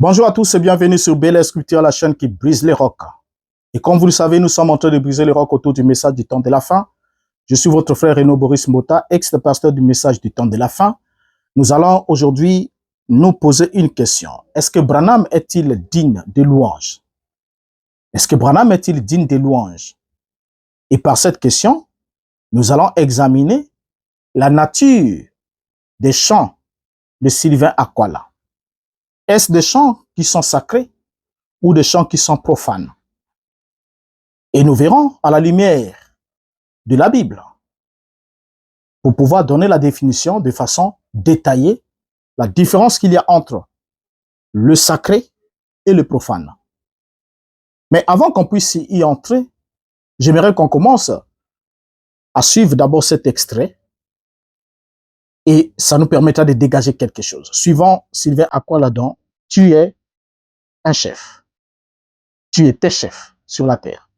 Bonjour à tous et bienvenue sur Bel Sculpture, la chaîne qui brise les rocs. Et comme vous le savez, nous sommes en train de briser les rocs autour du message du temps de la fin. Je suis votre frère Renaud Boris Mota, ex-pasteur du message du temps de la fin. Nous allons aujourd'hui nous poser une question. Est-ce que Branham est-il digne de louange? Est-ce que Branham est-il digne de louange? Et par cette question, nous allons examiner la nature des chants de Sylvain Aquala. Est-ce des chants qui sont sacrés ou des chants qui sont profanes? Et nous verrons à la lumière de la Bible pour pouvoir donner la définition de façon détaillée, la différence qu'il y a entre le sacré et le profane. Mais avant qu'on puisse y entrer, j'aimerais qu'on commence à suivre d'abord cet extrait et ça nous permettra de dégager quelque chose. Suivant Sylvain Aqualadon, tu es un chef. Tu étais chef sur la terre.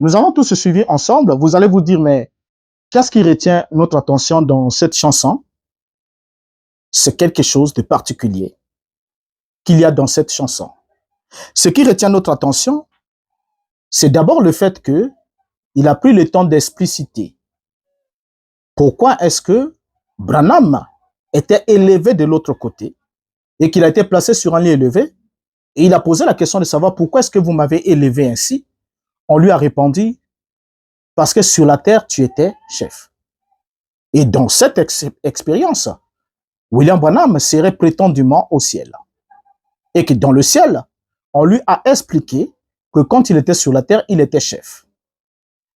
Nous avons tous suivi ensemble. Vous allez vous dire, mais qu'est-ce qui retient notre attention dans cette chanson? C'est quelque chose de particulier qu'il y a dans cette chanson. Ce qui retient notre attention, c'est d'abord le fait que il a pris le temps d'expliciter pourquoi est-ce que Branham était élevé de l'autre côté et qu'il a été placé sur un lit élevé. Et il a posé la question de savoir pourquoi est-ce que vous m'avez élevé ainsi. On lui a répondu, parce que sur la terre, tu étais chef. Et dans cette expérience, William Branham serait prétendument au ciel. Et que dans le ciel, on lui a expliqué que quand il était sur la terre, il était chef.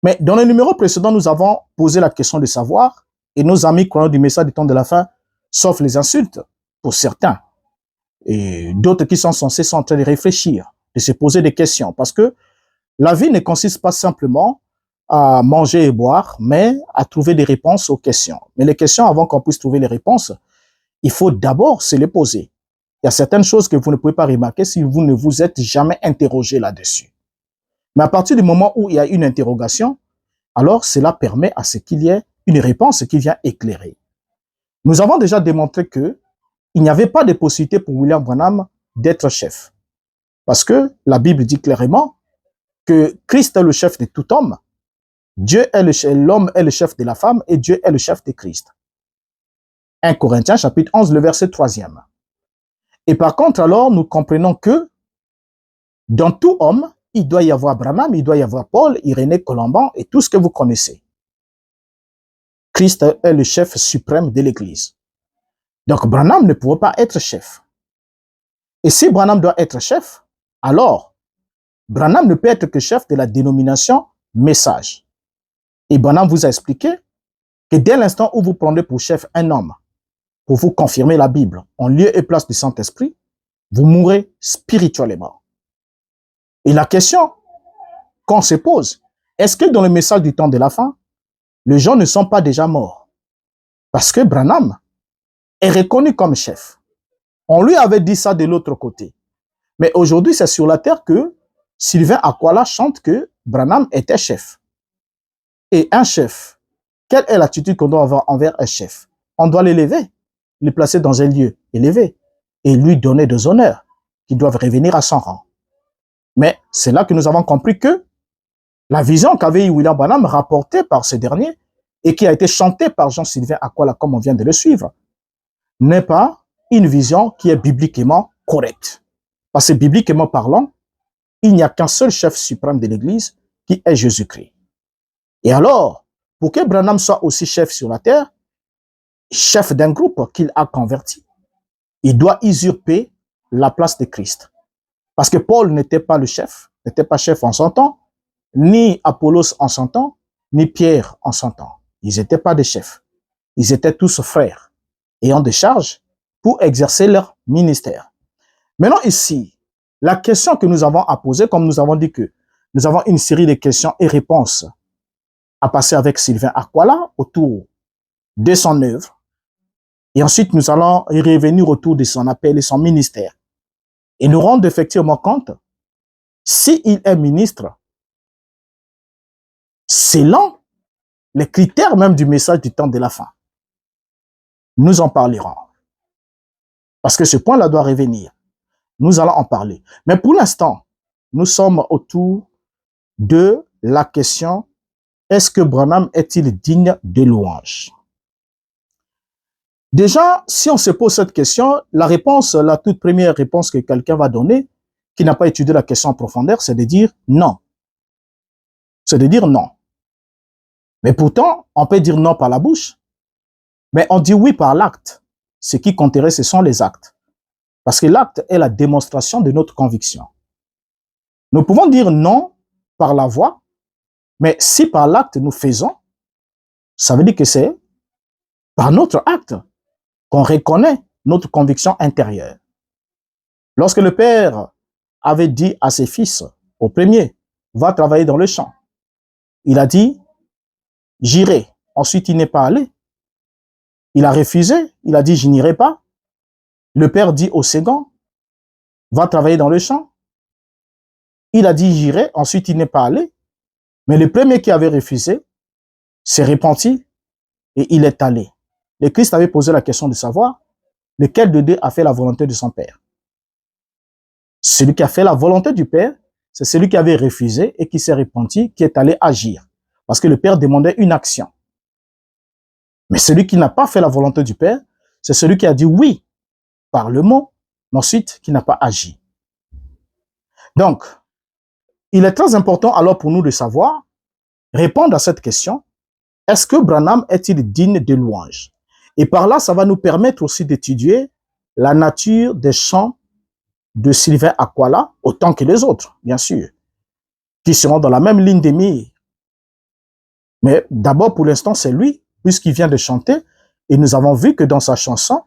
Mais dans le numéro précédent, nous avons posé la question de savoir, et nos amis croyants du message du temps de la fin, sauf les insultes, pour certains, et d'autres qui sont censés sont en train de réfléchir, de se poser des questions, parce que la vie ne consiste pas simplement à manger et boire, mais à trouver des réponses aux questions. Mais les questions, avant qu'on puisse trouver les réponses, il faut d'abord se les poser. Il y a certaines choses que vous ne pouvez pas remarquer si vous ne vous êtes jamais interrogé là-dessus. Mais à partir du moment où il y a une interrogation, alors cela permet à ce qu'il y ait une réponse qui vient éclairer. Nous avons déjà démontré que il n'y avait pas de possibilité pour William Branham d'être chef. Parce que la Bible dit clairement que Christ est le chef de tout homme, Dieu est l'homme est le chef de la femme et Dieu est le chef de Christ. 1 Corinthiens chapitre 11, le verset 3e. Et par contre, alors, nous comprenons que dans tout homme, il doit y avoir Branham, il doit y avoir Paul, Irénée, Colomban et tout ce que vous connaissez. Christ est le chef suprême de l'Église. Donc, Branham ne pouvait pas être chef. Et si Branham doit être chef, alors, Branham ne peut être que chef de la dénomination message. Et Branham vous a expliqué que dès l'instant où vous prenez pour chef un homme, pour vous confirmer la Bible, en lieu et place du Saint-Esprit, vous mourrez spirituellement. Et la question qu'on se pose, est-ce que dans le message du temps de la fin, les gens ne sont pas déjà morts? Parce que Branham est reconnu comme chef. On lui avait dit ça de l'autre côté. Mais aujourd'hui, c'est sur la terre que Sylvain Akwala chante que Branham était chef. Et un chef, quelle est l'attitude qu'on doit avoir envers un chef? On doit l'élever, le placer dans un lieu élevé et lui donner des honneurs qui doivent revenir à son rang. Mais c'est là que nous avons compris que la vision qu'avait William Branham rapportée par ce dernier et qui a été chantée par Jean-Sylvain Akwala, comme on vient de le suivre, n'est pas une vision qui est bibliquement correcte. Parce que bibliquement parlant, il n'y a qu'un seul chef suprême de l'Église qui est Jésus-Christ. Et alors, pour que Branham soit aussi chef sur la terre, chef d'un groupe qu'il a converti, il doit usurper la place de Christ. Parce que Paul n'était pas le chef, n'était pas chef en son temps, ni Apollos en son temps, ni Pierre en son temps. Ils n'étaient pas des chefs. Ils étaient tous frères, ayant des charges pour exercer leur ministère. Maintenant ici, la question que nous avons à poser, comme nous avons dit que nous avons une série de questions et réponses à passer avec Sylvain Akwala autour de son œuvre. Et ensuite, nous allons y revenir autour de son appel et son ministère. Et nous rendre effectivement compte, s'il est ministre, selon les critères même du message du temps de la fin. Nous en parlerons. Parce que ce point-là doit revenir. Nous allons en parler. Mais pour l'instant, nous sommes autour de la question, est-ce que Branham est-il digne de louange? Déjà, si on se pose cette question, la réponse, la toute première réponse que quelqu'un va donner, qui n'a pas étudié la question en profondeur, c'est de dire non. C'est de dire non. Mais pourtant, on peut dire non par la bouche, mais on dit oui par l'acte. Ce qui compterait, ce sont les actes. Parce que l'acte est la démonstration de notre conviction. Nous pouvons dire non par la voix, mais si par l'acte nous faisons, ça veut dire que c'est par notre acte qu'on reconnaît notre conviction intérieure. Lorsque le père avait dit à ses fils, au premier, va travailler dans le champ, il a dit, j'irai. Ensuite, il n'est pas allé. Il a refusé, il a dit, je n'irai pas. Le père dit au second, va travailler dans le champ. Il a dit, j'irai. Ensuite, il n'est pas allé. Mais le premier qui avait refusé s'est repenti et il est allé. Le Christ avait posé la question de savoir lequel de deux a fait la volonté de son Père. Celui qui a fait la volonté du Père, c'est celui qui avait refusé et qui s'est repenti, qui est allé agir. Parce que le Père demandait une action. Mais celui qui n'a pas fait la volonté du Père, c'est celui qui a dit oui par le mot, mais ensuite qui n'a pas agi. Donc, il est très important alors pour nous de savoir, répondre à cette question, est-ce que Branham est-il digne de louange? Et par là, ça va nous permettre aussi d'étudier la nature des chants de Sylvain Aquala, autant que les autres, bien sûr, qui seront dans la même ligne des mires. Mais d'abord, pour l'instant, c'est lui, puisqu'il vient de chanter, et nous avons vu que dans sa chanson,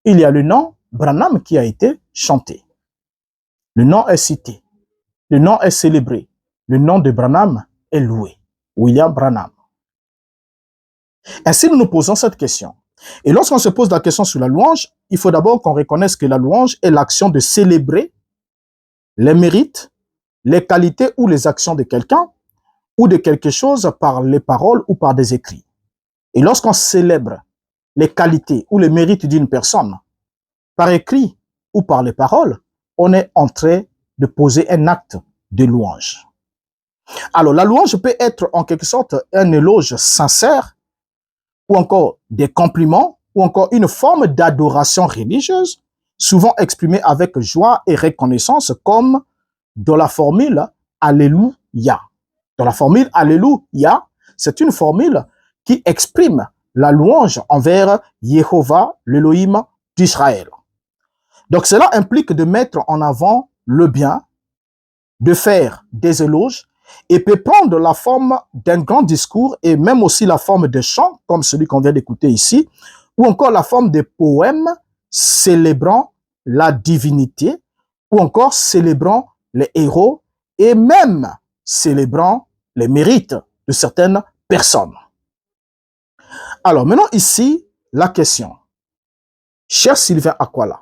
il y a le nom Branham qui a été chanté. Le nom est cité, le nom est célébré, le nom de Branham est loué, William Branham. Ainsi, nous nous posons cette question. Et lorsqu'on se pose la question sur la louange, il faut d'abord qu'on reconnaisse que la louange est l'action de célébrer les mérites, les qualités ou les actions de quelqu'un ou de quelque chose par les paroles ou par des écrits. Et lorsqu'on célèbre les qualités ou les mérites d'une personne par écrit ou par les paroles, on est en train de poser un acte de louange. Alors, la louange peut être en quelque sorte un éloge sincère ou encore des compliments ou encore une forme d'adoration religieuse, souvent exprimée avec joie et reconnaissance comme dans la formule « Alléluia ». Dans la formule « Alléluia », c'est une formule qui exprime la louange envers Jéhovah, l'Élohim d'Israël. Donc cela implique de mettre en avant le bien, de faire des éloges, et peut prendre la forme d'un grand discours et même aussi la forme de chants, comme celui qu'on vient d'écouter ici, ou encore la forme de poèmes célébrant la divinité, ou encore célébrant les héros, et même célébrant les mérites de certaines personnes. Alors maintenant ici, la question. Cher Sylvain Aquala,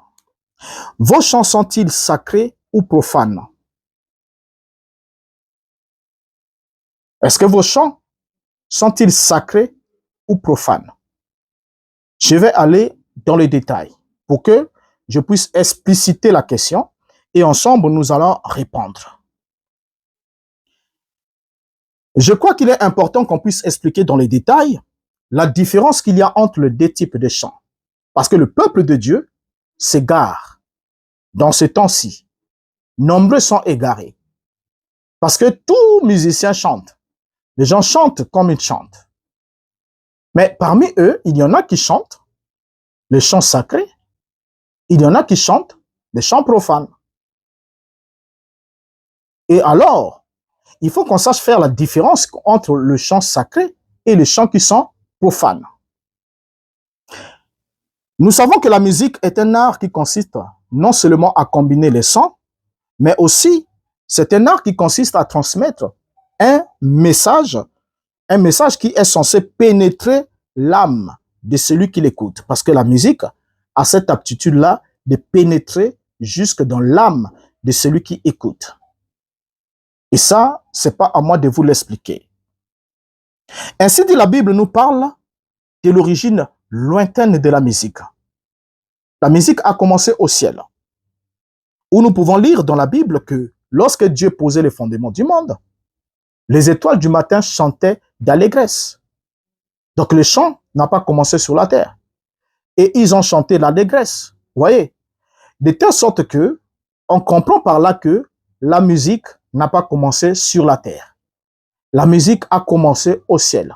vos chants sont-ils sacrés ou profanes? Est-ce que vos chants sont-ils sacrés ou profanes? Je vais aller dans les détails pour que je puisse expliciter la question et ensemble nous allons répondre. Je crois qu'il est important qu'on puisse expliquer dans les détails la différence qu'il y a entre les deux types de chants. Parce que le peuple de Dieu s'égare dans ce temps-ci. Nombreux sont égarés. Parce que tout musicien chante. Les gens chantent comme ils chantent. Mais parmi eux, il y en a qui chantent les chants sacrés. Il y en a qui chantent les chants profanes. Et alors, il faut qu'on sache faire la différence entre le chant sacré et les chants qui sont profanes. Nous savons que la musique est un art qui consiste non seulement à combiner les sons, mais aussi c'est un art qui consiste à transmettre un message qui est censé pénétrer l'âme de celui qui l'écoute. Parce que la musique a cette aptitude-là de pénétrer jusque dans l'âme de celui qui écoute. Et ça, c'est pas à moi de vous l'expliquer. Ainsi dit, la Bible nous parle de l'origine lointaine de la musique. La musique a commencé au ciel, où nous pouvons lire dans la Bible que lorsque Dieu posait les fondements du monde, les étoiles du matin chantaient d'allégresse. Donc le chant n'a pas commencé sur la terre. Et ils ont chanté l'allégresse. Vous voyez? De telle sorte que on comprend par là que la musique n'a pas commencé sur la terre. La musique a commencé au ciel.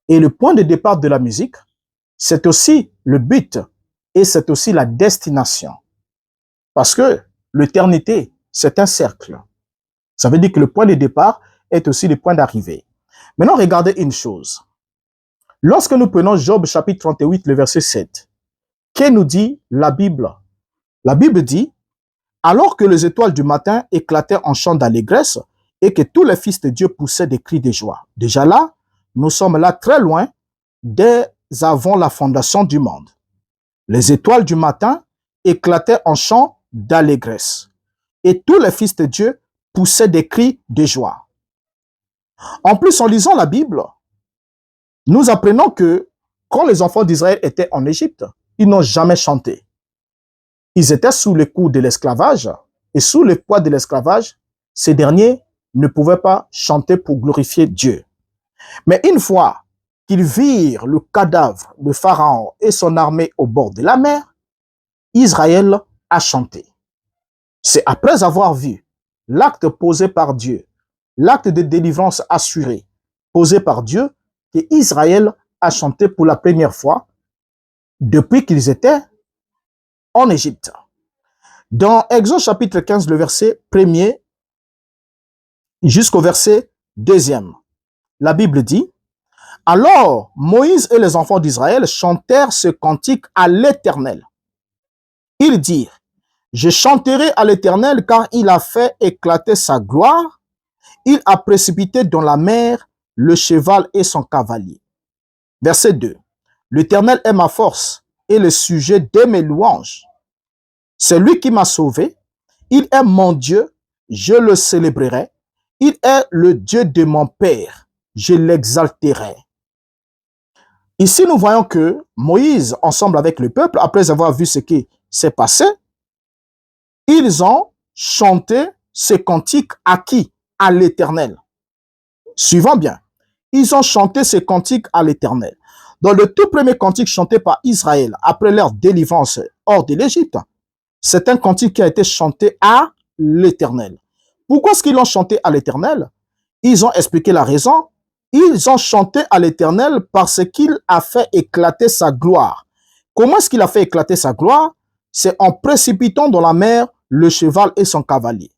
Et le point de départ de la musique, c'est aussi le but et c'est aussi la destination. Parce que l'éternité, c'est un cercle. Ça veut dire que le point de départ est aussi le point d'arrivée. Maintenant, regardez une chose. Lorsque nous prenons Job chapitre 38, le verset 7, que nous dit la Bible? La Bible dit, alors que les étoiles du matin éclataient en chants d'allégresse et que tous les fils de Dieu poussaient des cris de joie. Déjà là, nous sommes là très loin dès avant la fondation du monde. Les étoiles du matin éclataient en chants d'allégresse et tous les fils de Dieu poussaient des cris de joie. En plus, en lisant la Bible, nous apprenons que quand les enfants d'Israël étaient en Égypte, ils n'ont jamais chanté. Ils étaient sous le coup de l'esclavage et sous le poids de l'esclavage, ces derniers ne pouvaient pas chanter pour glorifier Dieu. Mais une fois qu'ils virent le cadavre de Pharaon et son armée au bord de la mer, Israël a chanté. C'est après avoir vu l'acte posé par Dieu, l'acte de délivrance assuré posé par Dieu, que Israël a chanté pour la première fois depuis qu'ils étaient en Égypte. Dans Exode chapitre 15, le verset 1er jusqu'au verset 2e, la Bible dit: alors Moïse et les enfants d'Israël chantèrent ce cantique à l'Éternel. Ils dirent: je chanterai à l'Éternel car il a fait éclater sa gloire. Il a précipité dans la mer le cheval et son cavalier. Verset 2. L'Éternel est ma force et le sujet de mes louanges. C'est lui qui m'a sauvé. Il est mon Dieu, je le célébrerai. Il est le Dieu de mon Père, je l'exalterai. Ici, nous voyons que Moïse, ensemble avec le peuple, après avoir vu ce qui s'est passé, ils ont chanté ce cantique à qui? À l'Éternel. Suivons bien. Ils ont chanté ce cantique à l'Éternel. Dans le tout premier cantique chanté par Israël après leur délivrance hors de l'Égypte, c'est un cantique qui a été chanté à l'Éternel. Pourquoi est-ce qu'ils l'ont chanté à l'Éternel? Ils ont expliqué la raison. Ils ont chanté à l'Éternel parce qu'il a fait éclater sa gloire. Comment est-ce qu'il a fait éclater sa gloire? C'est en précipitant dans la mer le cheval et son cavalier.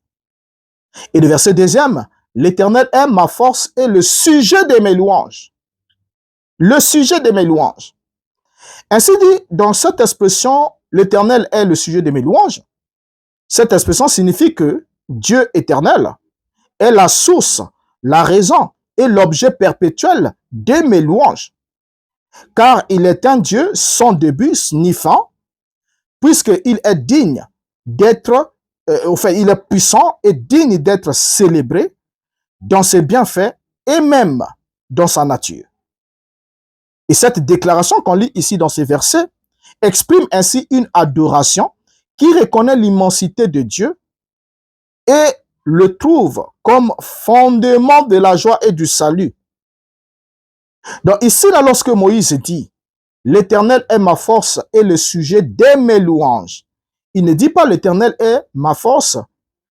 Et le verset 2e, l'Éternel est ma force et le sujet de mes louanges. Le sujet de mes louanges. Ainsi dit, dans cette expression, l'Éternel est le sujet de mes louanges, cette expression signifie que Dieu éternel est la source, la raison et l'objet perpétuel de mes louanges. Car il est un Dieu sans début ni fin, puisqu'il est digne d'être, il est puissant et digne d'être célébré dans ses bienfaits et même dans sa nature. Et cette déclaration qu'on lit ici dans ces versets exprime ainsi une adoration qui reconnaît l'immensité de Dieu et le trouve comme fondement de la joie et du salut. Donc ici, là, lorsque Moïse dit « L'Éternel est ma force et le sujet de mes louanges », il ne dit pas « L'Éternel est ma force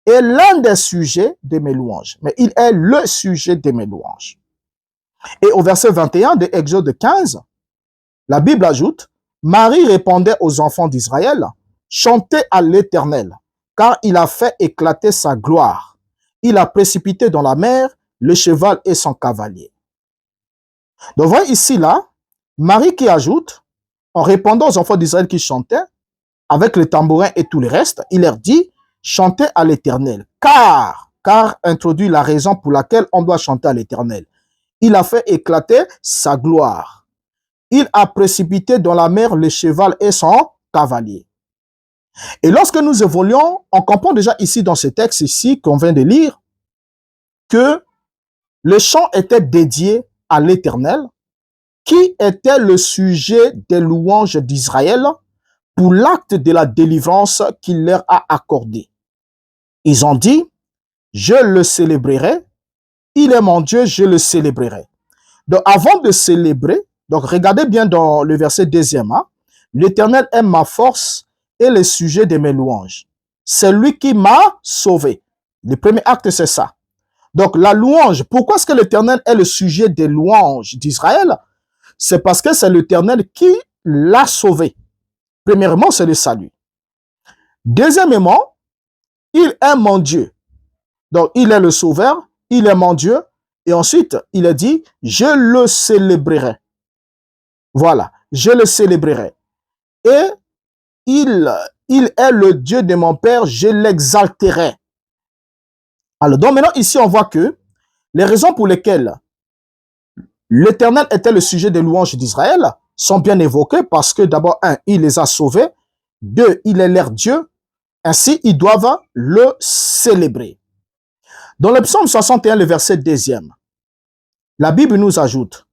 et l'un des sujets de mes louanges », mais il est le sujet de mes louanges. Et au verset 21 de Exode 15, la Bible ajoute « Marie répondait aux enfants d'Israël, chantez à l'Éternel, car il a fait éclater sa gloire. Il a précipité dans la mer le cheval et son cavalier. » Donc, voyez ici, là, Marie qui ajoute, en répondant aux enfants d'Israël qui chantaient, avec le tambourin et tout le reste, il leur dit, chantez à l'Éternel, car introduit la raison pour laquelle on doit chanter à l'Éternel. Il a fait éclater sa gloire. Il a précipité dans la mer le cheval et son cavalier. Et lorsque nous évoluons, on comprend déjà ici dans ce texte ici qu'on vient de lire que le chant était dédié à l'Éternel, qui était le sujet des louanges d'Israël pour l'acte de la délivrance qu'il leur a accordé. Ils ont dit, je le célébrerai, il est mon Dieu, je le célébrerai. Donc avant de célébrer, donc regardez bien dans le verset 2e, hein, l'Éternel est ma force et le sujet de mes louanges. C'est lui qui m'a sauvé. Le premier acte, c'est ça. Donc la louange, pourquoi est-ce que l'Éternel est le sujet des louanges d'Israël? C'est parce que c'est l'Éternel qui l'a sauvé. Premièrement, c'est le salut. Deuxièmement, il est mon Dieu. Donc il est le sauveur, il est mon Dieu. Et ensuite, il a dit, je le célébrerai. Voilà, je le célébrerai. Et il est le Dieu de mon Père, je l'exalterai. Alors, donc maintenant, ici, on voit que les raisons pour lesquelles l'Éternel était le sujet des louanges d'Israël sont bien évoquées parce que d'abord, un, il les a sauvés. Deux, il est leur Dieu. Ainsi, ils doivent le célébrer. Dans le psaume 61, le verset 2e, La Bible nous ajoute,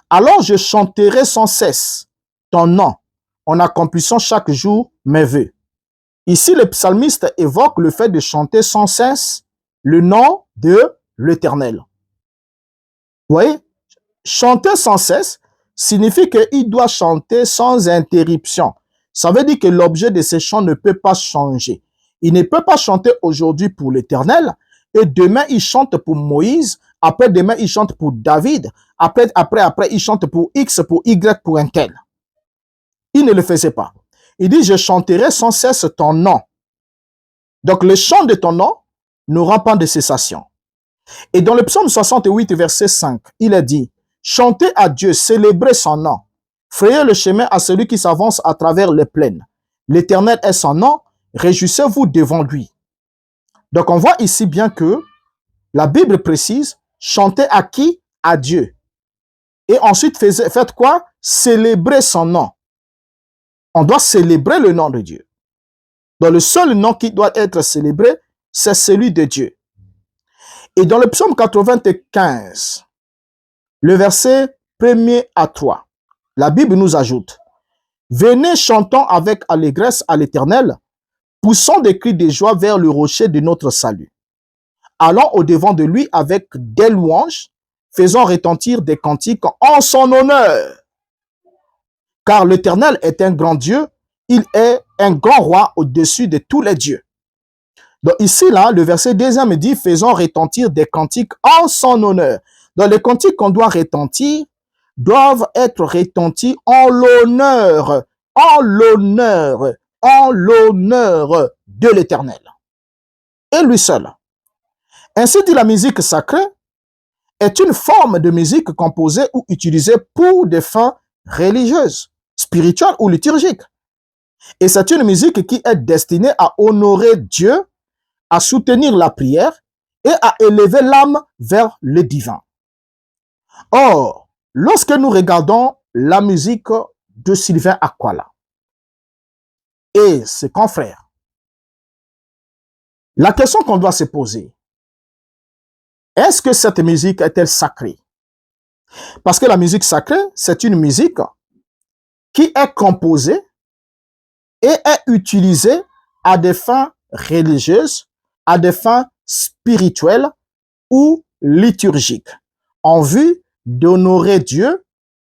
alors je chanterai sans cesse ton nom en accomplissant chaque jour mes vœux. Ici, le psalmiste évoque le fait de chanter sans cesse le nom de l'Éternel. Vous voyez, chanter sans cesse signifie qu'il doit chanter sans interruption. Ça veut dire que l'objet de ces chants ne peut pas changer. Il ne peut pas chanter aujourd'hui pour l'Éternel et demain il chante pour Moïse, après demain il chante pour David, après il chante pour X, pour Y, pour un tel. Il ne le faisait pas. Il dit, je chanterai sans cesse ton nom. Donc le chant de ton nom n'aura pas de cessation. Et dans le psaume 68, verset 5, il est dit, chantez à Dieu, célébrez son nom, frayez le chemin à celui qui s'avance à travers les plaines. L'Éternel est son nom, réjouissez-vous devant lui. Donc on voit ici bien que la Bible précise, chantez à qui? À Dieu. Et ensuite, faites quoi? Célébrez son nom. On doit célébrer le nom de Dieu. Donc le seul nom qui doit être célébré, c'est celui de Dieu. Et dans le psaume 95, le verset 1er à 3, la Bible nous ajoute, venez chantons avec allégresse à l'Éternel, poussons des cris de joie vers le rocher de notre salut. Allons au-devant de lui avec des louanges, faisons retentir des cantiques en son honneur. Car l'Éternel est un grand Dieu, il est un grand roi au-dessus de tous les dieux. Donc ici, là, le verset 2 me dit, faisons retentir des cantiques en son honneur. Donc les cantiques qu'on doit retentir doivent être retentis en l'honneur de l'Éternel. Et lui seul. Ainsi dit, la musique sacrée est une forme de musique composée ou utilisée pour des fins religieuses, spirituelles ou liturgiques. Et c'est une musique qui est destinée à honorer Dieu, à soutenir la prière et à élever l'âme vers le divin. Or, lorsque nous regardons la musique de Sylvain Aquala et ses confrères, la question qu'on doit se poser, est-ce que cette musique est-elle sacrée? Parce que la musique sacrée, c'est une musique qui est composée et est utilisée à des fins religieuses, à des fins spirituelles ou liturgiques, en vue d'honorer Dieu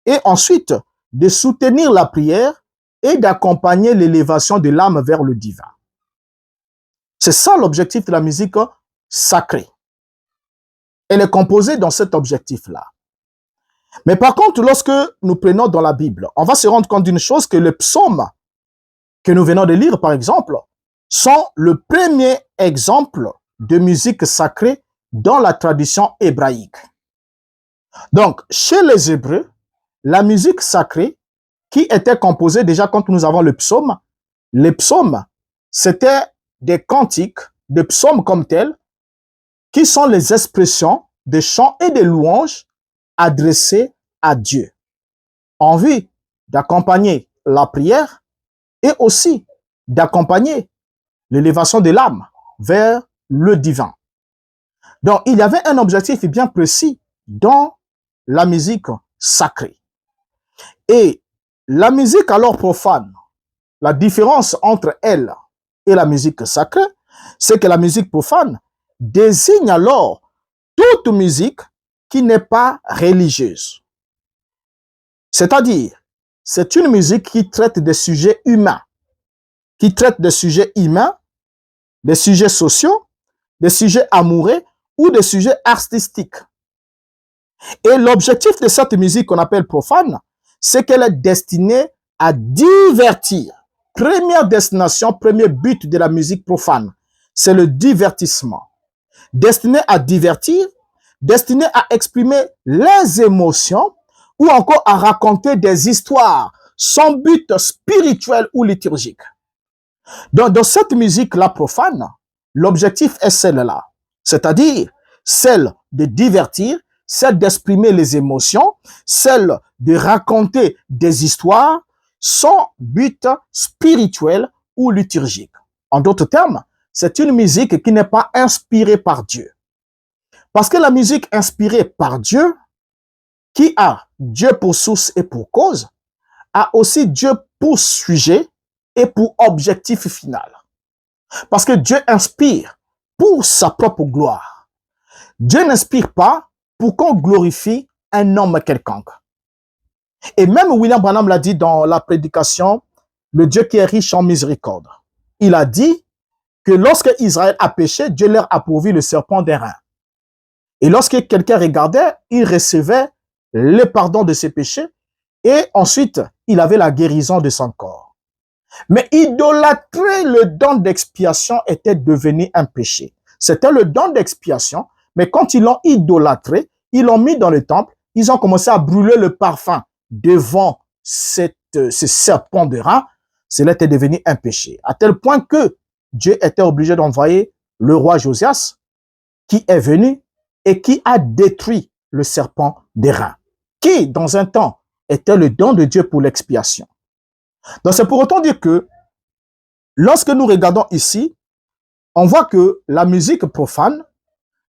et ensuite de soutenir la prière et d'accompagner l'élévation de l'âme vers le divin. C'est ça l'objectif de la musique sacrée. Elle est composée dans cet objectif-là. Mais par contre, lorsque nous prenons dans la Bible, on va se rendre compte d'une chose, que les psaumes que nous venons de lire, par exemple, sont le premier exemple de musique sacrée dans la tradition hébraïque. Donc, chez les Hébreux, la musique sacrée qui était composée déjà quand nous avons les psaumes, c'était des cantiques, des psaumes comme tels, qui sont les expressions de chants et de louanges adressés à Dieu, en vue d'accompagner la prière et aussi d'accompagner l'élévation de l'âme vers le divin. Donc, il y avait un objectif bien précis dans la musique sacrée. Et la musique alors profane, la différence entre elle et la musique sacrée, c'est que la musique profane désigne alors toute musique qui n'est pas religieuse. C'est-à-dire, c'est une musique qui traite des sujets humains, des sujets sociaux, des sujets amoureux ou des sujets artistiques. Et l'objectif de cette musique qu'on appelle profane, c'est qu'elle est destinée à divertir. Première destination, premier but de la musique profane, c'est le divertissement. Destiné à divertir, destiné à exprimer les émotions ou encore à raconter des histoires sans but spirituel ou liturgique. Donc, dans cette musique-là profane, l'objectif est celle-là, c'est-à-dire celle de divertir, celle d'exprimer les émotions, celle de raconter des histoires sans but spirituel ou liturgique. En d'autres termes, c'est une musique qui n'est pas inspirée par Dieu. Parce que la musique inspirée par Dieu qui a Dieu pour source et pour cause, a aussi Dieu pour sujet et pour objectif final. Parce que Dieu inspire pour sa propre gloire. Dieu n'inspire pas pour qu'on glorifie un homme quelconque. Et même William Branham l'a dit dans la prédication, le Dieu qui est riche en miséricorde. Il a dit que lorsque Israël a péché, Dieu leur a pourvu le serpent d'airain. Et lorsque quelqu'un regardait, il recevait le pardon de ses péchés et ensuite, il avait la guérison de son corps. Mais idolâtrer le don d'expiation était devenu un péché. C'était le don d'expiation, mais quand ils l'ont idolâtré, ils l'ont mis dans le temple, ils ont commencé à brûler le parfum devant ce serpent d'airain. Cela était devenu un péché. À tel point que Dieu était obligé d'envoyer le roi Josias qui est venu et qui a détruit le serpent d'airain, qui, dans un temps, était le don de Dieu pour l'expiation. Donc, c'est pour autant dire que lorsque nous regardons ici, on voit que la musique profane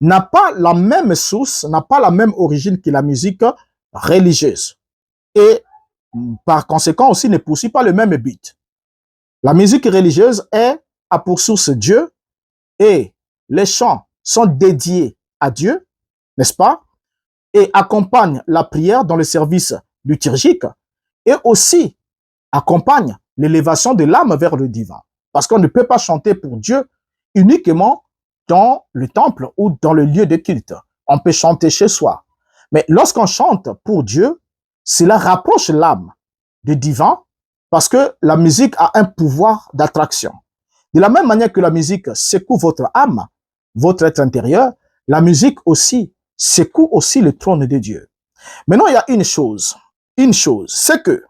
n'a pas la même source, n'a pas la même origine que la musique religieuse. Et par conséquent aussi ne poursuit pas le même but. La musique religieuse a pour source Dieu et les chants sont dédiés à Dieu, n'est-ce pas? Et accompagnent la prière dans le service liturgique et aussi accompagnent l'élévation de l'âme vers le divin. Parce qu'on ne peut pas chanter pour Dieu uniquement dans le temple ou dans le lieu de culte. On peut chanter chez soi. Mais lorsqu'on chante pour Dieu, cela rapproche l'âme du divin parce que la musique a un pouvoir d'attraction. De la même manière que la musique secoue votre âme, votre être intérieur, la musique aussi secoue aussi le trône de Dieu. Maintenant, il y a une chose, c'est que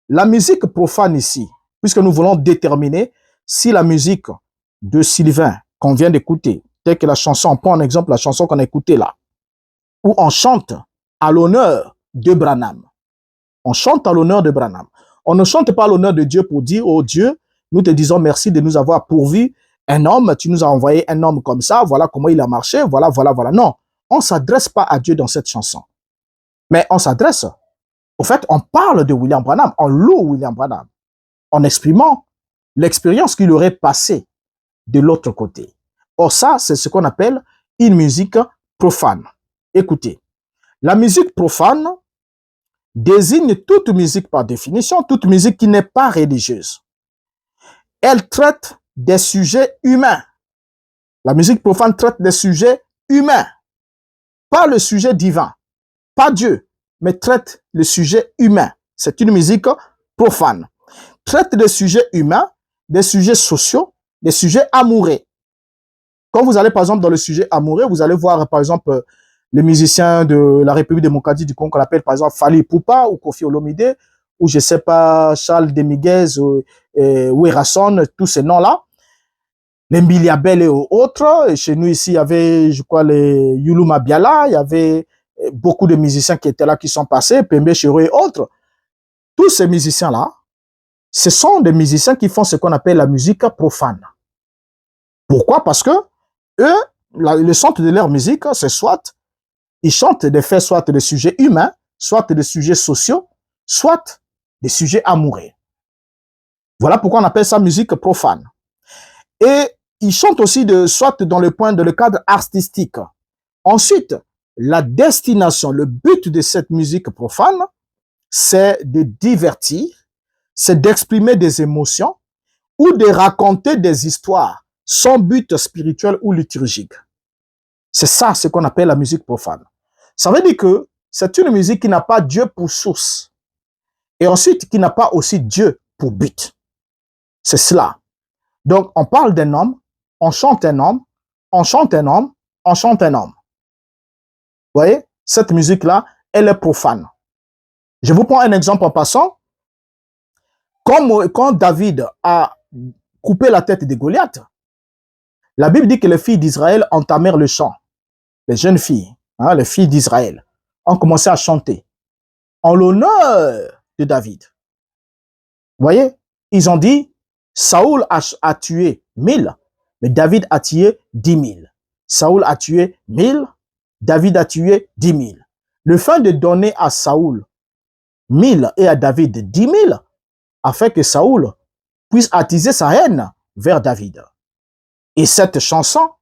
la musique profane ici, puisque nous voulons déterminer si la musique de Sylvain qu'on vient d'écouter, telle que la chanson, on prend en exemple la chanson qu'on a écoutée là, où on chante à l'honneur de Branham. On chante à l'honneur de Branham. On ne chante pas à l'honneur de Dieu pour dire, oh Dieu, nous te disons merci de nous avoir pourvu un homme, tu nous as envoyé un homme comme ça, voilà comment il a marché, voilà. Non, on ne s'adresse pas à Dieu dans cette chanson. Mais on s'adresse, au fait, on parle de William Branham, on loue William Branham, en exprimant l'expérience qu'il aurait passée de l'autre côté. Or ça, c'est ce qu'on appelle une musique profane. Écoutez, la musique profane désigne toute musique par définition, toute musique qui n'est pas religieuse. Elle traite des sujets humains. La musique profane traite des sujets humains, pas le sujet divin, pas Dieu, mais traite le sujet humain. C'est une musique profane. Traite des sujets humains, des sujets sociaux, des sujets amoureux. Quand vous allez par exemple dans le sujet amoureux, vous allez voir par exemple les musiciens de la République démocratique du Congo qu'on appelle par exemple Fally Ipupa ou Koffi Olomide ou je sais pas Charles Demiguez ou Werason, tous ces noms-là. Les Mbiliabel et autres. Et chez nous ici, il y avait, je crois, les Yulu Mabiala, il y avait beaucoup de musiciens qui étaient là, qui sont passés, Pembe Chero et autres. Tous ces musiciens-là, ce sont des musiciens qui font ce qu'on appelle la musique profane. Pourquoi? Parce que eux, le centre de leur musique, c'est soit ils chantent des faits, soit des sujets humains, soit des sujets sociaux, soit des sujets amoureux. Voilà pourquoi on appelle ça musique profane. Et ils chantent aussi soit dans le cadre artistique. Ensuite, la destination, le but de cette musique profane, c'est de divertir, c'est d'exprimer des émotions ou de raconter des histoires sans but spirituel ou liturgique. C'est ça ce qu'on appelle la musique profane. Ça veut dire que c'est une musique qui n'a pas Dieu pour source et ensuite qui n'a pas aussi Dieu pour but. C'est cela. Donc, on parle d'un homme, on chante un homme, on chante un homme, on chante un homme. Vous voyez, cette musique-là, elle est profane. Je vous prends un exemple en passant. Quand David a coupé la tête de Goliath, la Bible dit que les filles d'Israël entamèrent le chant. Les jeunes filles, les filles d'Israël, ont commencé à chanter en l'honneur de David. Vous voyez, ils ont dit, Saoul a tué 1000, mais David a tué 10 000. Saoul a tué 1000, David a tué 10 000. le fait de donner à Saoul 1000 et à David 10 000, afin que Saoul puisse attiser sa haine vers David. Et cette chanson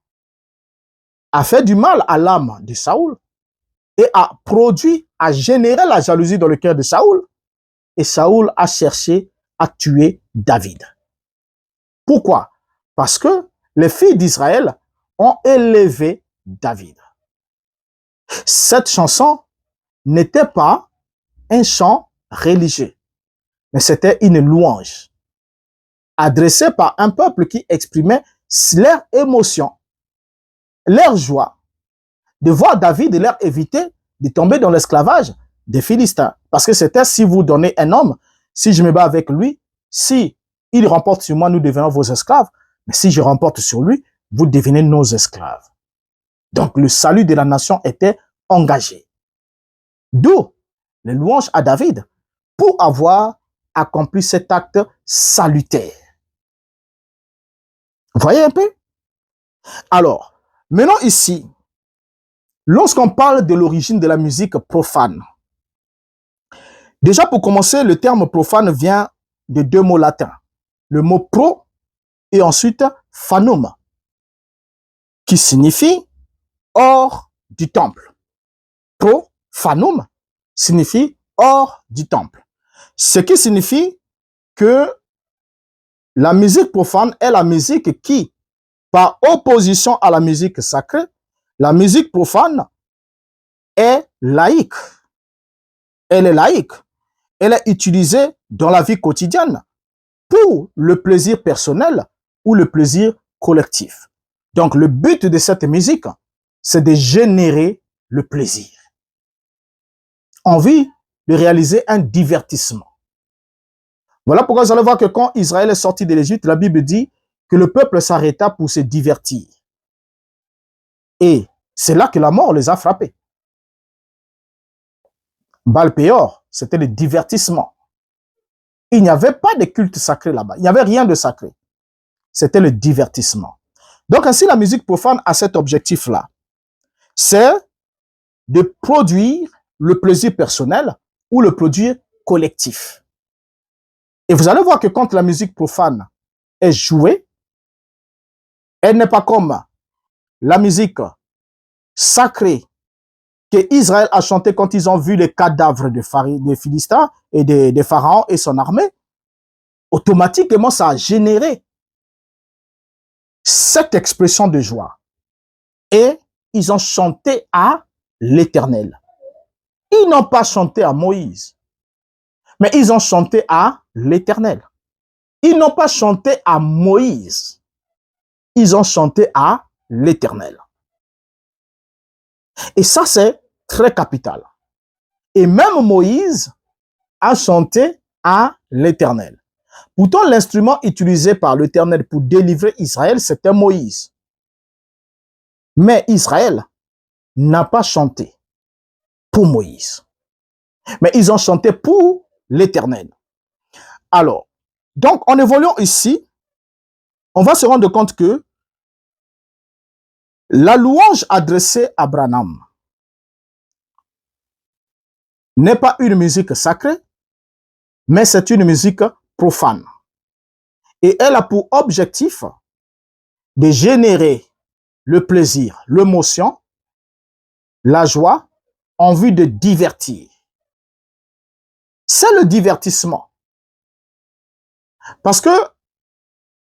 a fait du mal à l'âme de Saoul et a produit, a généré la jalousie dans le cœur de Saoul. Et Saoul a cherché à tuer David. Pourquoi? Parce que les filles d'Israël ont élevé David. Cette chanson n'était pas un chant religieux, mais c'était une louange adressée par un peuple qui exprimait leur émotion, leur joie de voir David et leur éviter de tomber dans l'esclavage des Philistins. Parce que c'était, si vous donnez un homme, si je me bats avec lui, si il remporte sur moi, nous devenons vos esclaves. Mais si je remporte sur lui, vous devenez nos esclaves. Donc le salut de la nation était engagé. D'où les louanges à David pour avoir accompli cet acte salutaire. Vous voyez un peu? Alors, maintenant ici, lorsqu'on parle de l'origine de la musique profane, déjà pour commencer, le terme profane vient de deux mots latins. Le mot pro et ensuite fanum, qui signifie hors du temple. Profanum signifie hors du temple. Ce qui signifie que la musique profane est la musique qui, par opposition à la musique sacrée, la musique profane est laïque. Elle est laïque. Elle est utilisée dans la vie quotidienne pour le plaisir personnel ou le plaisir collectif. Donc, le but de cette musique, c'est de générer le plaisir. Envie de réaliser un divertissement. Voilà pourquoi vous allez voir que quand Israël est sorti de l'Égypte, la Bible dit que le peuple s'arrêta pour se divertir. Et c'est là que la mort les a frappés. Baal-Péor, c'était le divertissement. Il n'y avait pas de culte sacré là-bas. Il n'y avait rien de sacré. C'était le divertissement. Donc ainsi, la musique profane a cet objectif-là. C'est de produire le plaisir personnel ou le plaisir collectif. Et vous allez voir que quand la musique profane est jouée, elle n'est pas comme la musique sacrée que Israël a chanté quand ils ont vu les cadavres des Philistins et des pharaons et son armée. Automatiquement, ça a généré cette expression de joie. Et ils ont chanté à l'Éternel. Ils n'ont pas chanté à Moïse, mais ils ont chanté à l'Éternel. Ils n'ont pas chanté à Moïse, ils ont chanté à l'Éternel. Et ça, c'est très capital. Et même Moïse a chanté à l'Éternel. Pourtant, l'instrument utilisé par l'Éternel pour délivrer Israël, c'était Moïse. Mais Israël n'a pas chanté pour Moïse. Mais ils ont chanté pour l'Éternel. Alors, donc en évoluant ici, on va se rendre compte que la louange adressée à Branham n'est pas une musique sacrée, mais c'est une musique profane. Et elle a pour objectif de générer le plaisir, l'émotion, la joie, en vue de divertir. C'est le divertissement. Parce que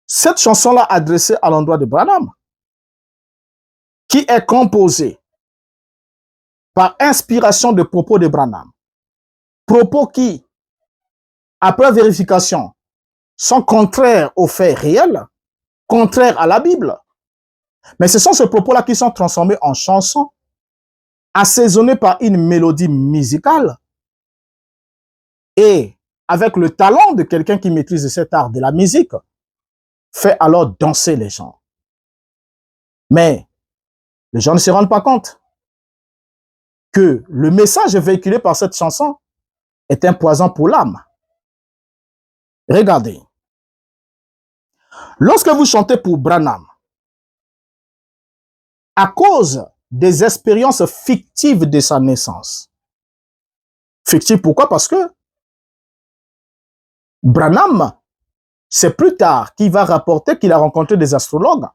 cette chanson-là adressée à l'endroit de Branham, qui est composée par inspiration de propos de Branham, propos qui, après vérification, sont contraires aux faits réels, contraires à la Bible. Mais ce sont ces propos-là qui sont transformés en chansons, assaisonnés par une mélodie musicale et avec le talent de quelqu'un qui maîtrise cet art de la musique, fait alors danser les gens. Mais les gens ne se rendent pas compte que le message véhiculé par cette chanson est un poison pour l'âme. Regardez. Lorsque vous chantez pour Branham, à cause des expériences fictives de sa naissance, Fictif, pourquoi? Parce que Branham, c'est plus tard qu'il va rapporter qu'il a rencontré des astrologues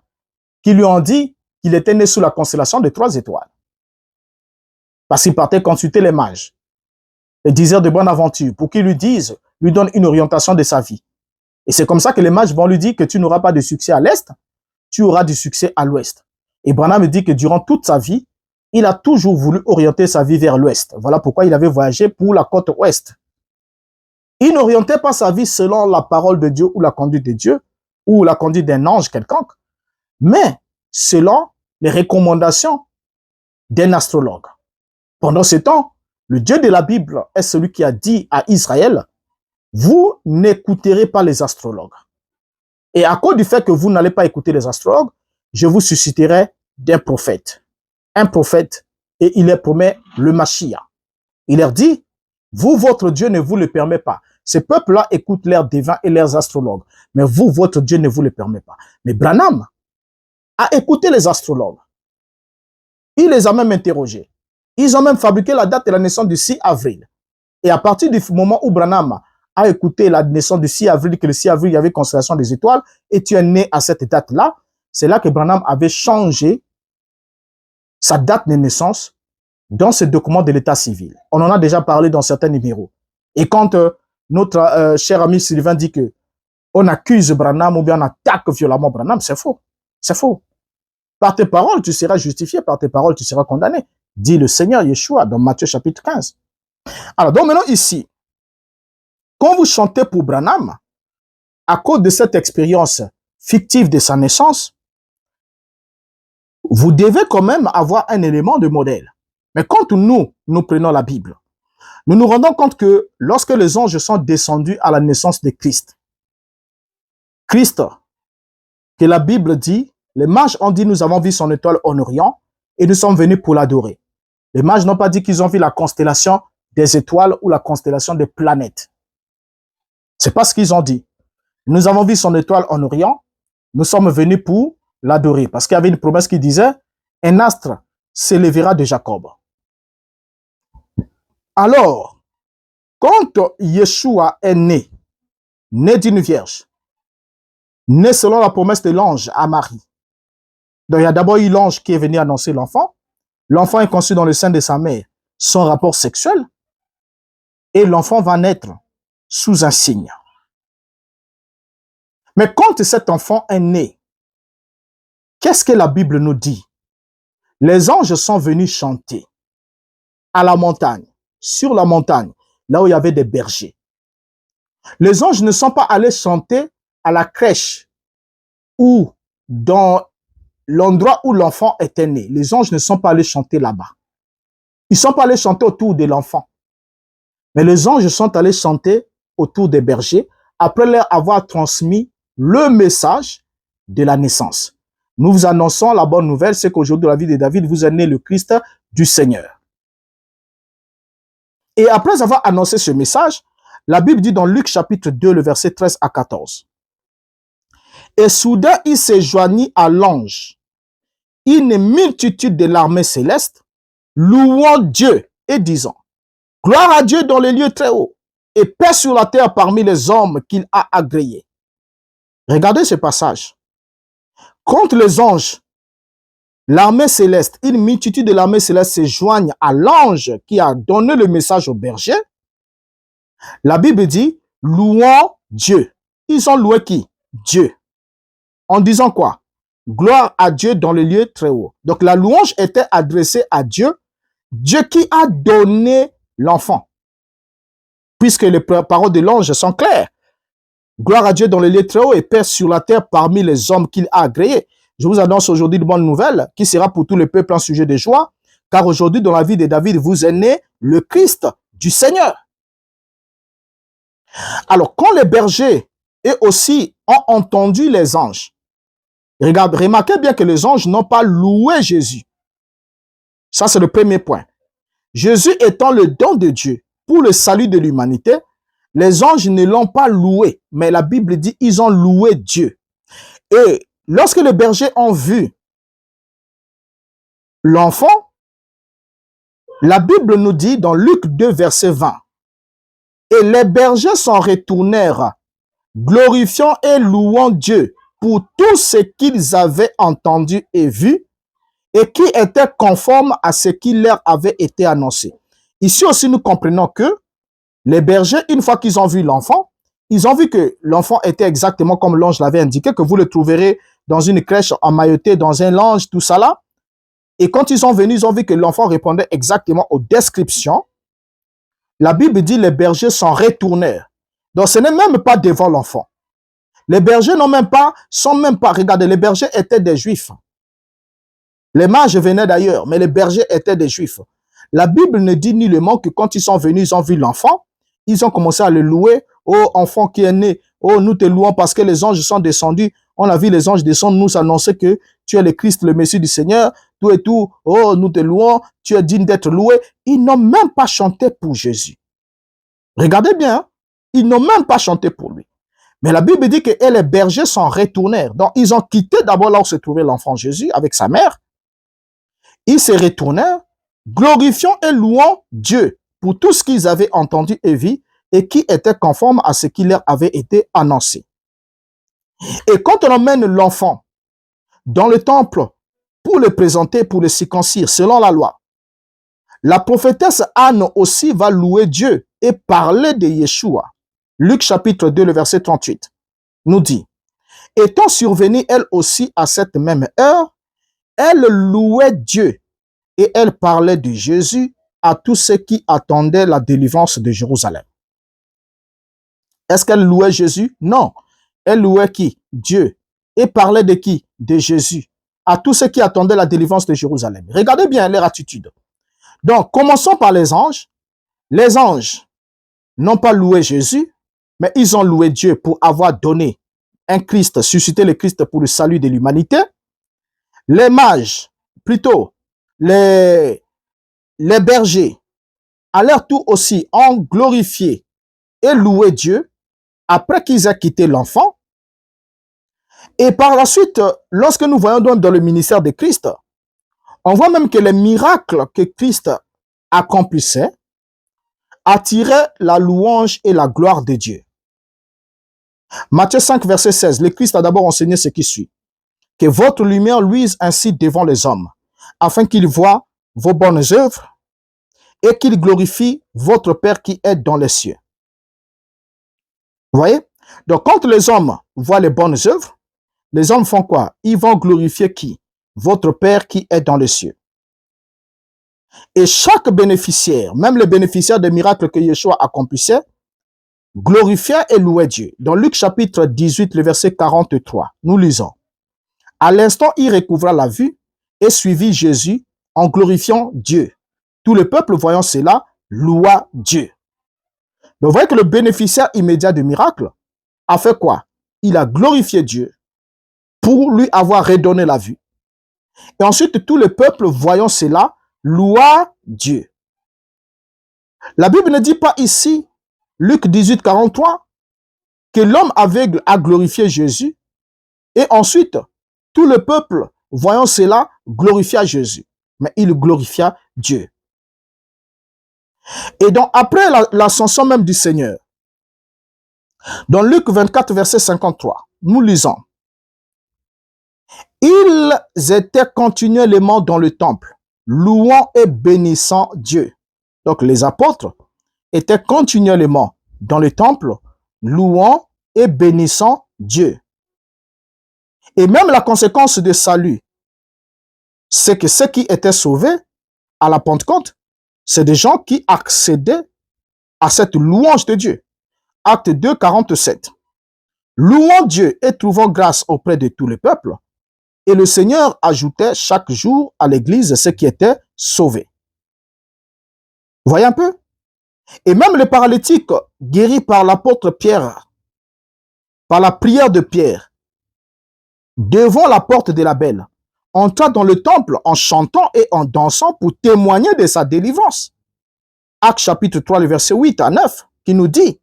qui lui ont dit qu'il était né sous la constellation des 3 étoiles. Parce qu'il partait consulter les mages, les diseurs de bonne aventure, pour qu'ils lui disent, lui donnent une orientation de sa vie. Et c'est comme ça que les mages vont lui dire que tu n'auras pas de succès à l'est, tu auras du succès à l'ouest. Et Branham dit que durant toute sa vie, il a toujours voulu orienter sa vie vers l'ouest. Voilà pourquoi il avait voyagé pour la côte ouest. Il n'orientait pas sa vie selon la parole de Dieu ou la conduite de Dieu ou la conduite d'un ange quelconque, mais selon les recommandations d'un astrologue. Pendant ce temps, le Dieu de la Bible est celui qui a dit à Israël, vous n'écouterez pas les astrologues. Et à cause du fait que vous n'allez pas écouter les astrologues, je vous susciterai d'un prophète. Un prophète, et il leur promet le Mashiach. Il leur dit, vous, votre Dieu ne vous le permet pas. Ces peuples-là écoutent leurs devins et leurs astrologues. Mais vous, votre Dieu ne vous le permet pas. Mais Branham a écouté les astrologues. Il les a même interrogés. Ils ont même fabriqué la date de la naissance du 6 avril. Et à partir du moment où Branham a écouté la naissance du 6 avril, que le 6 avril, il y avait constellation des étoiles, et tu es né à cette date-là, c'est là que Branham avait changé sa date de naissance dans ce document de l'état civil. On en a déjà parlé dans certains numéros. Et quand notre cher ami Sylvain dit que on accuse Branham ou bien on attaque violemment Branham, c'est faux. C'est faux. Par tes paroles, tu seras justifié. Par tes paroles, tu seras condamné. Dit le Seigneur Yeshua dans Matthieu chapitre 15. Alors, donc maintenant ici, quand vous chantez pour Branham, à cause de cette expérience fictive de sa naissance, vous devez quand même avoir un élément de modèle. Mais quand nous prenons la Bible, nous nous rendons compte que lorsque les anges sont descendus à la naissance de Christ, que la Bible dit, les mages ont dit, nous avons vu son étoile en Orient et nous sommes venus pour l'adorer. Les mages n'ont pas dit qu'ils ont vu la constellation des étoiles ou la constellation des planètes. C'est pas ce qu'ils ont dit. Nous avons vu son étoile en Orient, nous sommes venus pour l'adorer. Parce qu'il y avait une promesse qui disait, un astre s'élèvera de Jacob. Alors, quand Yeshua est né d'une vierge, né selon la promesse de l'ange à Marie. Donc, il y a d'abord eu l'ange qui est venu annoncer l'enfant. L'enfant est conçu dans le sein de sa mère sans rapport sexuel. Et l'enfant va naître sous un signe. Mais quand cet enfant est né, qu'est-ce que la Bible nous dit? Les anges sont venus chanter à la montagne, sur la montagne, là où il y avait des bergers. Les anges ne sont pas allés chanter à la crèche ou dans l'endroit où l'enfant était né. Les anges ne sont pas allés chanter là-bas. Ils ne sont pas allés chanter autour de l'enfant. Mais les anges sont allés chanter autour des bergers après leur avoir transmis le message de la naissance. Nous vous annonçons la bonne nouvelle, c'est qu'aujourd'hui, dans la vie de David, vous êtes né le Christ du Seigneur. Et après avoir annoncé ce message, la Bible dit dans Luc chapitre 2, le verset 13 à 14. Et soudain, il se joignit à l'ange, une multitude de l'armée céleste, louant Dieu et disant, gloire à Dieu dans les lieux très hauts, et paix sur la terre parmi les hommes qu'il a agréés. Regardez ce passage. Quand les anges, l'armée céleste, une multitude de l'armée céleste se joignent à l'ange qui a donné le message au berger, la Bible dit, louant Dieu. Ils ont loué qui? Dieu. En disant quoi? Gloire à Dieu dans le lieu très haut. Donc la louange était adressée à Dieu, Dieu qui a donné l'enfant. Puisque les paroles de l'ange sont claires. Gloire à Dieu dans le lieu très haut et paix sur la terre parmi les hommes qu'il a agréés. Je vous annonce aujourd'hui une bonne nouvelle qui sera pour tout le peuple un sujet de joie, car aujourd'hui dans la vie de David, vous est né le Christ du Seigneur. Alors quand les bergers eux aussi ont entendu les anges, remarquez bien que les anges n'ont pas loué Jésus. Ça, c'est le premier point. Jésus étant le don de Dieu pour le salut de l'humanité, les anges ne l'ont pas loué, mais la Bible dit ils ont loué Dieu. Et lorsque les bergers ont vu l'enfant, la Bible nous dit dans Luc 2, verset 20, Et les bergers s'en retournèrent, glorifiant et louant Dieu pour tout ce qu'ils avaient entendu et vu, et qui était conforme à ce qui leur avait été annoncé. Ici aussi, nous comprenons que les bergers, une fois qu'ils ont vu l'enfant, ils ont vu que l'enfant était exactement comme l'ange l'avait indiqué, que vous le trouverez dans une crèche emmailloté, dans un linge, tout ça là. Et quand ils sont venus, ils ont vu que l'enfant répondait exactement aux descriptions. La Bible dit les bergers s'en retournèrent. Donc ce n'est même pas devant l'enfant. Les bergers sont même pas, regardez, les bergers étaient des juifs. Les mages venaient d'ailleurs, mais les bergers étaient des juifs. La Bible ne dit nullement que quand ils sont venus, ils ont vu l'enfant, ils ont commencé à le louer. Oh, enfant qui est né, oh, nous te louons parce que les anges sont descendus. On a vu les anges descendre, nous annoncer que tu es le Christ, le Messie du Seigneur, tout et tout. Oh, nous te louons, tu es digne d'être loué. Ils n'ont même pas chanté pour Jésus. Regardez bien, hein? Ils n'ont même pas chanté pour lui. Mais la Bible dit que les bergers s'en retournèrent. Donc, ils ont quitté d'abord là où se trouvait l'enfant Jésus avec sa mère. Ils se retournèrent, glorifiant et louant Dieu pour tout ce qu'ils avaient entendu et vu et qui était conforme à ce qui leur avait été annoncé. Et quand on emmène l'enfant dans le temple pour le présenter, pour le circoncire, selon la loi, la prophétesse Anne aussi va louer Dieu et parler de Yeshua. Luc chapitre 2, le verset 38, nous dit, étant survenue elle aussi à cette même heure, elle louait Dieu et elle parlait de Jésus à tous ceux qui attendaient la délivrance de Jérusalem. Est-ce qu'elle louait Jésus? Non. Elle louait qui? Dieu. Et parlait de qui? De Jésus. À tous ceux qui attendaient la délivrance de Jérusalem. Regardez bien leur attitude. Donc, commençons par les anges. Les anges n'ont pas loué Jésus, mais ils ont loué Dieu pour avoir donné un Christ, suscité le Christ pour le salut de l'humanité. Les mages, plutôt, les bergers, à leur tour aussi, ont glorifié et loué Dieu après qu'ils aient quitté l'enfant. Et par la suite, lorsque nous voyons donc dans le ministère de Christ, on voit même que les miracles que Christ accomplissait attiraient la louange et la gloire de Dieu. Matthieu 5, verset 16, le Christ a d'abord enseigné ce qui suit. Que votre lumière luise ainsi devant les hommes, afin qu'ils voient vos bonnes œuvres et qu'ils glorifient votre Père qui est dans les cieux. Vous voyez? Donc, quand les hommes voient les bonnes œuvres, les hommes font quoi? Ils vont glorifier qui? Votre Père qui est dans les cieux. Et chaque bénéficiaire, même le bénéficiaire des miracles que Yeshua accomplissait, glorifiait et louait Dieu. Dans Luc chapitre 18, le verset 43, nous lisons. À l'instant, il recouvra la vue et suivit Jésus en glorifiant Dieu. Tout le peuple, voyant cela, loua Dieu. Donc, vous voyez que le bénéficiaire immédiat du miracle a fait quoi? Il a glorifié Dieu pour lui avoir redonné la vue. Et ensuite, tout le peuple, voyant cela, loua Dieu. La Bible ne dit pas ici, Luc 18, 43, que l'homme aveugle a glorifié Jésus et ensuite, tout le peuple, voyant cela, glorifia Jésus. Mais il glorifia Dieu. Et donc, après l'ascension même du Seigneur, dans Luc 24, verset 53, nous lisons. Ils étaient continuellement dans le temple, louant et bénissant Dieu. Donc, les apôtres étaient continuellement dans le temple, louant et bénissant Dieu. Et même la conséquence de salut, c'est que ceux qui étaient sauvés à la Pentecôte, c'est des gens qui accédaient à cette louange de Dieu. Acte 2, 47. Louons Dieu et trouvons grâce auprès de tout le peuple. Et le Seigneur ajoutait chaque jour à l'église ceux qui étaient sauvés. Vous voyez un peu? Et même le paralytique guéri par l'apôtre Pierre, par la prière de Pierre, devant la porte de la Belle, entra dans le temple en chantant et en dansant pour témoigner de sa délivrance. Acte chapitre 3, le verset 8 à 9, qui nous dit,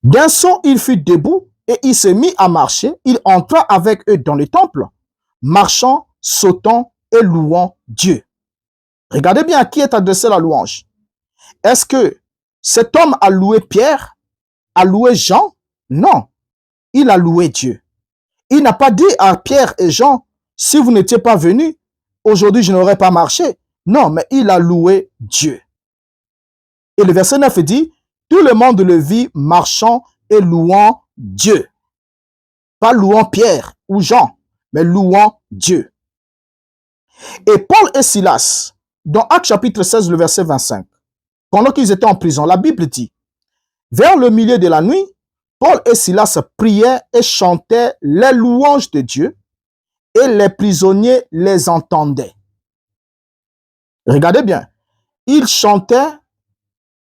d'un saut, il fut debout et il se mit à marcher. Il entra avec eux dans le temple, marchant, sautant et louant Dieu. Regardez bien à qui est adressée la louange. Est-ce que Cet homme a loué Pierre, a loué Jean? Non, il a loué Dieu. Il n'a pas dit à Pierre et Jean, si vous n'étiez pas venus, aujourd'hui je n'aurais pas marché. Non, mais il a loué Dieu. Et le verset 9 dit, tout le monde le vit marchant et louant Dieu. Pas louant Pierre ou Jean, mais louant Dieu. Et Paul et Silas, dans Actes chapitre 16, le verset 25, pendant qu'ils étaient en prison, la Bible dit, vers le milieu de la nuit, Paul et Silas priaient et chantaient les louanges de Dieu et les prisonniers les entendaient. Regardez bien, ils chantaient,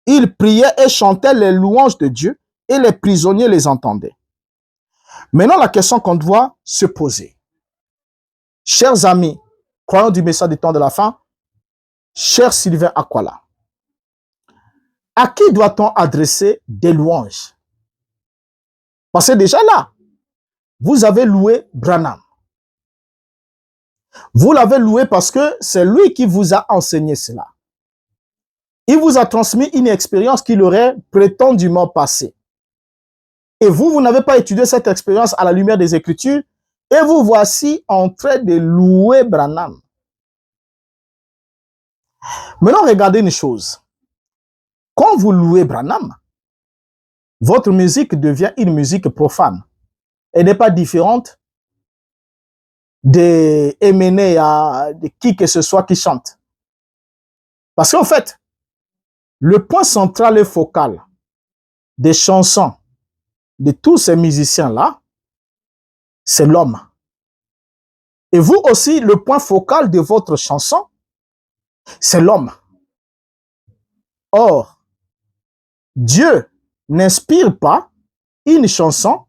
ils priaient et chantaient les louanges de Dieu et les prisonniers les entendaient. Maintenant, la question qu'on doit se poser. Chers amis, croyants du message du temps de la fin, cher Sylvain Akwala, à qui doit-on adresser des louanges? Parce que déjà là, vous avez loué Branham. Vous l'avez loué parce que c'est lui qui vous a enseigné cela. Il vous a transmis une expérience qu'il aurait prétendument passée. Et vous n'avez pas étudié cette expérience à la lumière des Écritures et vous voici en train de louer Branham. Maintenant, regardez une chose. Quand vous louez Branham, votre musique devient une musique profane. Elle n'est pas différente de Emene de qui que ce soit qui chante. Parce qu'en fait, le point central et focal des chansons de tous ces musiciens-là, c'est l'homme. Et vous aussi, le point focal de votre chanson, c'est l'homme. Or, Dieu n'inspire pas une chanson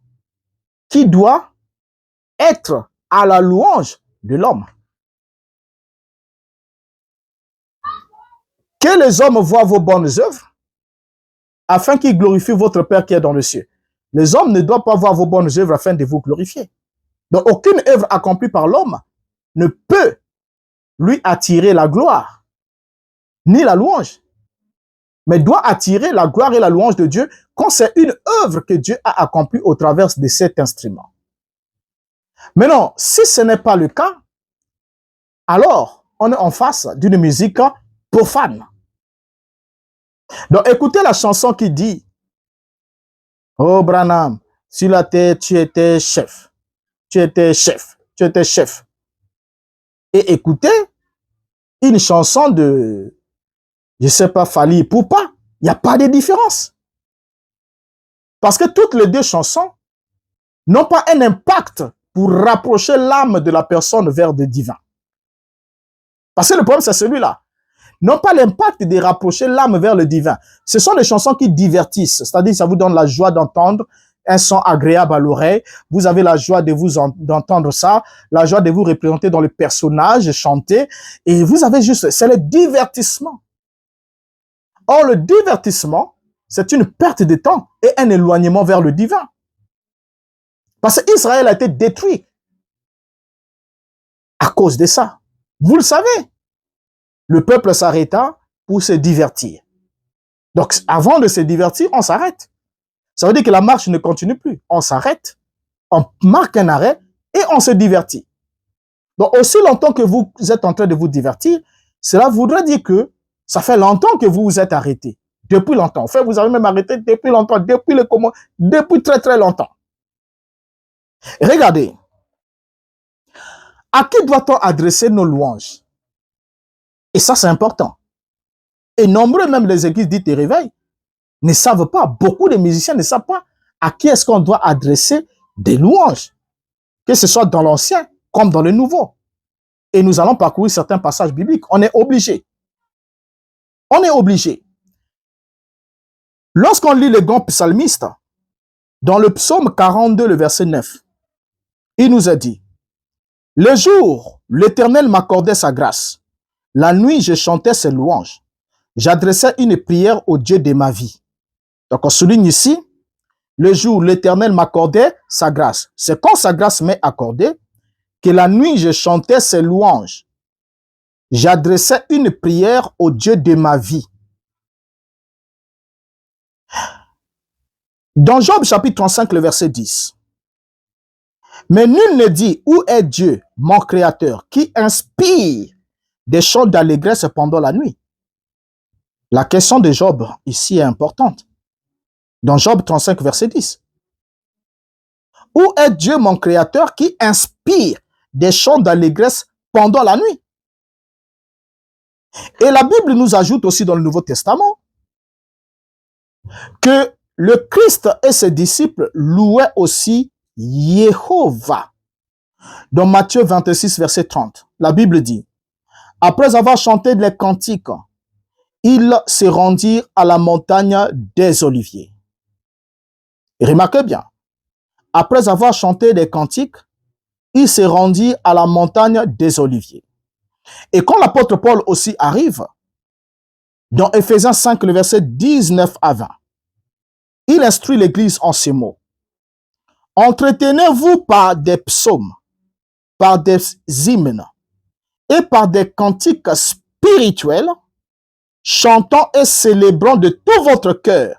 qui doit être à la louange de l'homme. Que les hommes voient vos bonnes œuvres afin qu'ils glorifient votre Père qui est dans le ciel. Les hommes ne doivent pas voir vos bonnes œuvres afin de vous glorifier. Donc, aucune œuvre accomplie par l'homme ne peut lui attirer la gloire, ni la louange, mais doit attirer la gloire et la louange de Dieu quand c'est une œuvre que Dieu a accomplie au travers de cet instrument. Maintenant, si ce n'est pas le cas, alors on est en face d'une musique profane. Donc, écoutez la chanson qui dit « Oh Branham, sur la terre, tu étais chef. Tu étais chef. Tu étais chef. » Et écoutez une chanson de, je ne sais pas, Fally Ipupa. Il n'y a pas de différence. Parce que toutes les deux chansons n'ont pas un impact pour rapprocher l'âme de la personne vers le divin. Parce que le problème, c'est celui-là. N'ont pas l'impact de rapprocher l'âme vers le divin. Ce sont des chansons qui divertissent. C'est-à-dire, ça vous donne la joie d'entendre un son agréable à l'oreille. Vous avez la joie d'entendre ça, la joie de vous représenter dans le personnage, chanter. Et vous avez juste, c'est le divertissement. Or, le divertissement, c'est une perte de temps et un éloignement vers le divin. Parce qu'Israël a été détruit à cause de ça. Vous le savez. Le peuple s'arrêta pour se divertir. Donc, avant de se divertir, on s'arrête. Ça veut dire que la marche ne continue plus. On s'arrête, on marque un arrêt et on se divertit. Donc, aussi longtemps que vous êtes en train de vous divertir, cela voudrait dire que ça fait longtemps que vous vous êtes arrêté. Depuis longtemps. En fait, vous avez même arrêté depuis longtemps, depuis très très longtemps. Regardez. À qui doit-on adresser nos louanges? Et ça, c'est important. Et nombreux, même les églises dites de réveil, ne savent pas, beaucoup de musiciens ne savent pas à qui est-ce qu'on doit adresser des louanges, que ce soit dans l'Ancien comme dans le Nouveau. Et nous allons parcourir certains passages bibliques. On est obligé. On est obligé. Lorsqu'on lit le grand psalmiste, dans le psaume 42, le verset 9, il nous a dit, « Le jour, l'Éternel m'accordait sa grâce. La nuit, je chantais ses louanges. J'adressais une prière au Dieu de ma vie. » Donc, on souligne ici, le jour où l'Éternel m'accordait sa grâce. C'est quand sa grâce m'est accordée que la nuit, je chantais ses louanges. J'adressais une prière au Dieu de ma vie. Dans Job chapitre 35, le verset 10. Mais nul ne dit où est Dieu, mon créateur, qui inspire des chants d'allégresse pendant la nuit. La question de Job ici est importante. Dans Job 35, verset 10. Où est Dieu, mon créateur, qui inspire des chants d'allégresse pendant la nuit? Et la Bible nous ajoute aussi dans le Nouveau Testament que le Christ et ses disciples louaient aussi Jéhovah. Dans Matthieu 26, verset 30, la Bible dit, après avoir chanté les cantiques, ils se rendirent à la montagne des Oliviers. Et remarquez bien, après avoir chanté des cantiques, ils se rendirent à la montagne des Oliviers. Et quand l'apôtre Paul aussi arrive, dans Éphésiens 5, le verset 19 à 20, il instruit l'Église en ces mots. Entretenez-vous par des psaumes, par des hymnes et par des cantiques spirituels, chantant et célébrant de tout votre cœur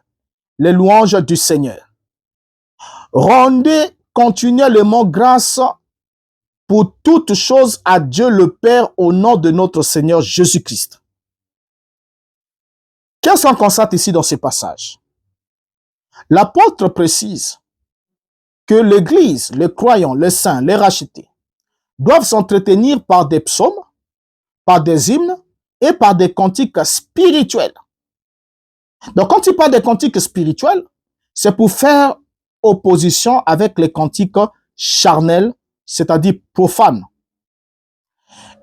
les louanges du Seigneur. Rendez continuellement grâce pour toutes choses à Dieu le Père au nom de notre Seigneur Jésus-Christ. Qu'est-ce qu'on constate ici dans ces passages? L'apôtre précise que l'Église, les croyants, les saints, les rachetés, doivent s'entretenir par des psaumes, par des hymnes et par des cantiques spirituels. Donc, quand il parle des cantiques spirituels, c'est pour faire opposition avec les cantiques charnels, c'est-à-dire profanes.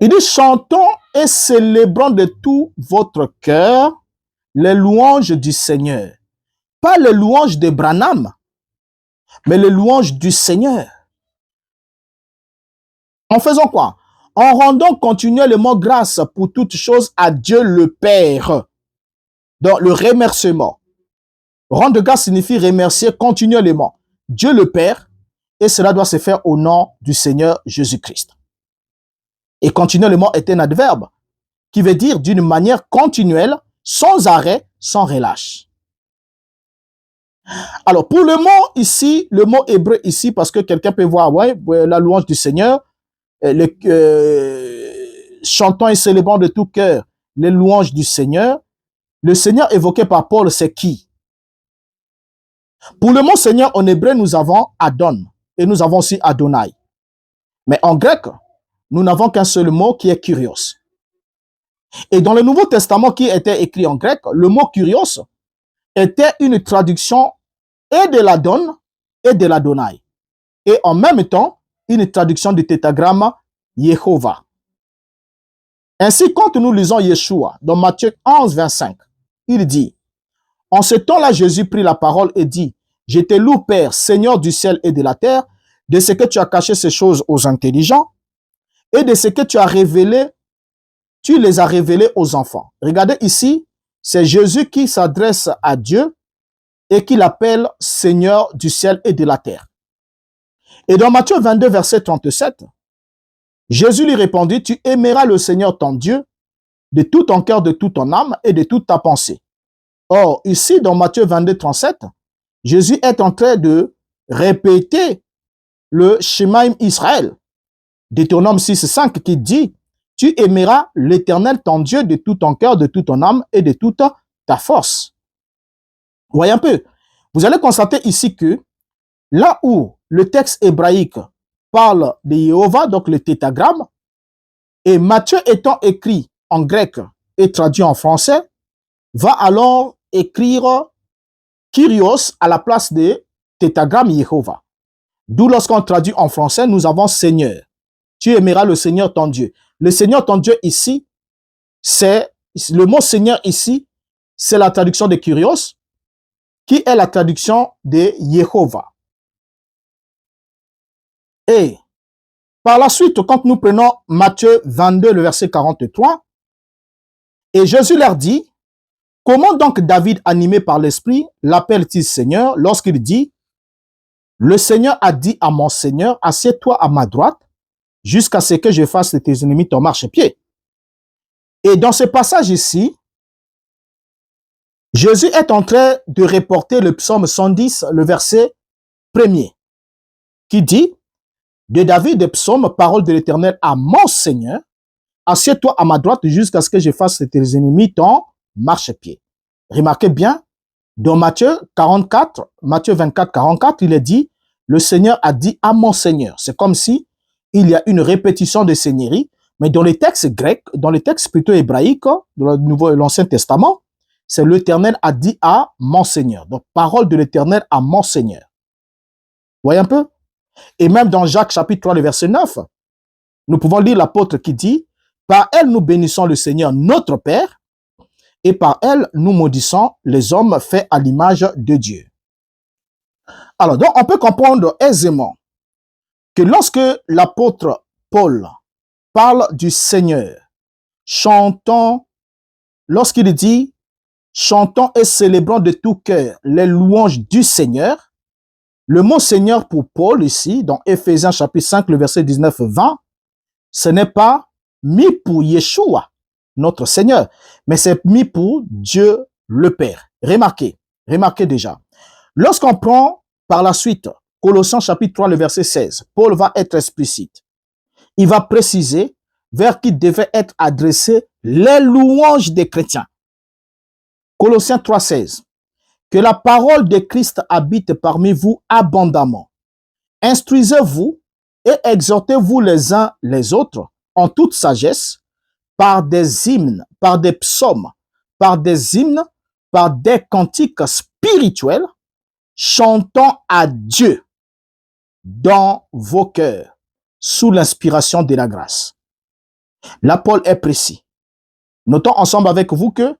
Il dit, chantons et célébrons de tout votre cœur les louanges du Seigneur. Pas les louanges de Branham, mais les louanges du Seigneur. En faisant quoi? En rendant continuellement grâce pour toutes choses à Dieu le Père. Donc, le remerciement. Rendre grâce signifie remercier continuellement Dieu le Père, et cela doit se faire au nom du Seigneur Jésus-Christ. Et continuellement est un adverbe qui veut dire d'une manière continuelle, sans arrêt, sans relâche. Alors, pour le mot ici, le mot hébreu ici, parce que quelqu'un peut voir, ouais, la louange du Seigneur, chantons et célébrons de tout cœur les louanges du Seigneur. Le Seigneur évoqué par Paul, c'est qui? Pour le mot Seigneur, en hébreu, nous avons Adon et nous avons aussi Adonai. Mais en grec, nous n'avons qu'un seul mot qui est Kyrios. Et dans le Nouveau Testament qui était écrit en grec, le mot Kyrios était une traduction et de l'Adon et de l'Adonai. Et en même temps, une traduction du tétragramme Jéhovah. Ainsi, quand nous lisons Yeshua dans Matthieu 11, 25, il dit, en ce temps-là, Jésus prit la parole et dit, je te loue, Père, Seigneur du ciel et de la terre, de ce que tu as caché ces choses aux intelligents et de ce que tu as révélé, tu les as révélés aux enfants. Regardez ici, c'est Jésus qui s'adresse à Dieu et qui l'appelle Seigneur du ciel et de la terre. Et dans Matthieu 22, verset 37, Jésus lui répondit, tu aimeras le Seigneur ton Dieu de tout ton cœur, de toute ton âme et de toute ta pensée. Or, ici, dans Matthieu 22, 37, Jésus est en train de répéter le Shemaim Israël, Deutéronome 6, 5, qui dit, tu aimeras l'Éternel ton Dieu de tout ton cœur, de toute ton âme et de toute ta force. Voyez un peu. Vous allez constater ici que là où le texte hébraïque parle de Jéhovah, donc le tétragramme, et Matthieu étant écrit en grec et traduit en français, va alors écrire Kyrios à la place de tétragramme Jéhovah. D'où lorsqu'on traduit en français, nous avons Seigneur. Tu aimeras le Seigneur ton Dieu. Le Seigneur ton Dieu ici, c'est le mot Seigneur ici, c'est la traduction de Kyrios, qui est la traduction de Jéhovah. Et par la suite, quand nous prenons Matthieu 22, le verset 43, et Jésus leur dit, comment donc David, animé par l'Esprit, l'appelle-t-il Seigneur lorsqu'il dit, le Seigneur a dit à mon Seigneur, assieds-toi à ma droite, jusqu'à ce que je fasse de tes ennemis ton marchepied. Et dans ce passage ici, Jésus est en train de reporter le psaume 110, le verset 1er, qui dit, de David des psaumes, parole de l'Éternel à mon Seigneur, assieds-toi à ma droite jusqu'à ce que je fasse de tes ennemis ton marchepied. Remarquez bien, dans Matthieu 44, Matthieu 24, 44, il est dit, le Seigneur a dit à mon Seigneur. C'est comme si il y a une répétition de seigneurie, mais dans les textes grecs, dans les textes plutôt hébraïques, dans l'Ancien Testament, c'est l'Éternel a dit à mon Seigneur. Donc, parole de l'Éternel à mon Seigneur. Vous voyez un peu? Et même dans Jacques chapitre 3, le verset 9, nous pouvons lire l'apôtre qui dit, par elle nous bénissons le Seigneur notre Père, et par elle nous maudissons les hommes faits à l'image de Dieu. Alors, donc, on peut comprendre aisément que lorsque l'apôtre Paul parle du Seigneur, chantons, lorsqu'il dit, chantons et célébrons de tout cœur les louanges du Seigneur, le mot Seigneur pour Paul ici, dans Éphésiens chapitre 5, le verset 19-20, ce n'est pas mis pour Yeshua, notre Seigneur, mais c'est mis pour Dieu le Père. Remarquez déjà. Lorsqu'on prend par la suite Colossiens chapitre 3, le verset 16, Paul va être explicite. Il va préciser vers qui devaient être adressées les louanges des chrétiens. Colossiens 3, 16. Que la parole de Christ habite parmi vous abondamment. Instruisez-vous et exhortez-vous les uns les autres en toute sagesse par des hymnes, par des psaumes, par des hymnes, par des cantiques spirituels, chantant à Dieu dans vos cœurs sous l'inspiration de la grâce. Là, Paul est précis. Notons ensemble avec vous que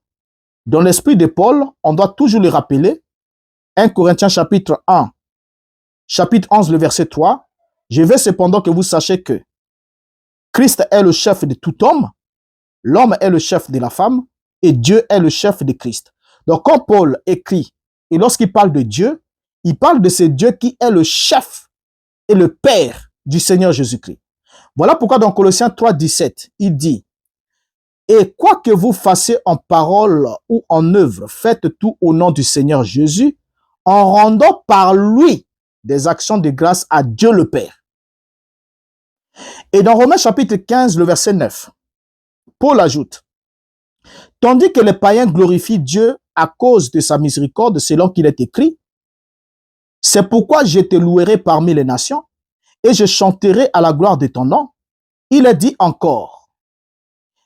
dans l'esprit de Paul, on doit toujours le rappeler. 1 Corinthiens chapitre 1, chapitre 11, le verset 3. Je veux cependant que vous sachiez que Christ est le chef de tout homme, l'homme est le chef de la femme et Dieu est le chef de Christ. Donc quand Paul écrit, et lorsqu'il parle de Dieu, il parle de ce Dieu qui est le chef et le Père du Seigneur Jésus-Christ. Voilà pourquoi dans Colossiens 3, 17, il dit, et quoi que vous fassiez en parole ou en œuvre, faites tout au nom du Seigneur Jésus, en rendant par lui des actions de grâce à Dieu le Père. Et dans Romains chapitre 15, le verset 9, Paul ajoute, tandis que les païens glorifient Dieu à cause de sa miséricorde, selon qu'il est écrit, c'est pourquoi je te louerai parmi les nations et je chanterai à la gloire de ton nom. Il est dit encore.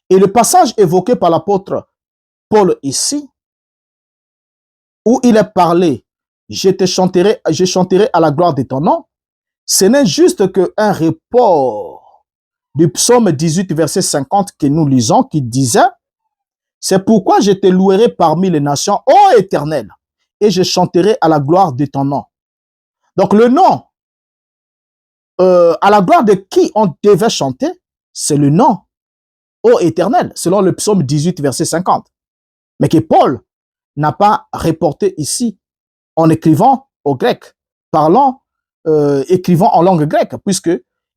Et le passage évoqué par l'apôtre Paul ici, où il est parlé, je chanterai à la gloire de ton nom, ce n'est juste qu'un report du psaume 18, verset 50 que nous lisons, qui disait, c'est pourquoi je te louerai parmi les nations, ô Éternel, et je chanterai à la gloire de ton nom. Donc le nom, à la gloire de qui on devait chanter, c'est le nom, ô Éternel, selon le psaume 18, verset 50. Mais que Paul n'a pas reporté ici en écrivant au grec, écrivant en langue grecque, puisque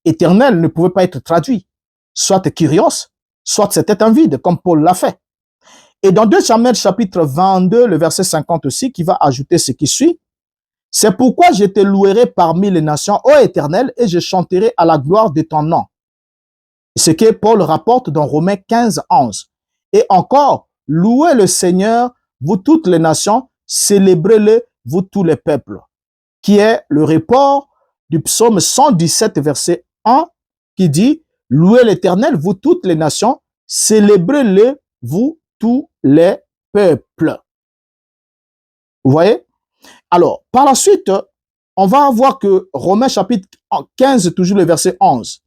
éternel ne pouvait pas être traduit, soit Kyrios, soit c'était un vide, comme Paul l'a fait. Et dans 2 Samuel chapitre 22, le verset 50 aussi, qui va ajouter ce qui suit, c'est pourquoi je te louerai parmi les nations, ô Éternel, et je chanterai à la gloire de ton nom. Ce que Paul rapporte dans Romains 15, 11. Et encore, louez le Seigneur, vous toutes les nations, célébrez-le, vous tous les peuples, qui est le report du psaume 117, verset 1, qui dit, louez l'Éternel, vous toutes les nations, célébrez-le, vous tous les peuples. Vous voyez? Alors, par la suite, on va voir que Romains chapitre 15, toujours le verset 11,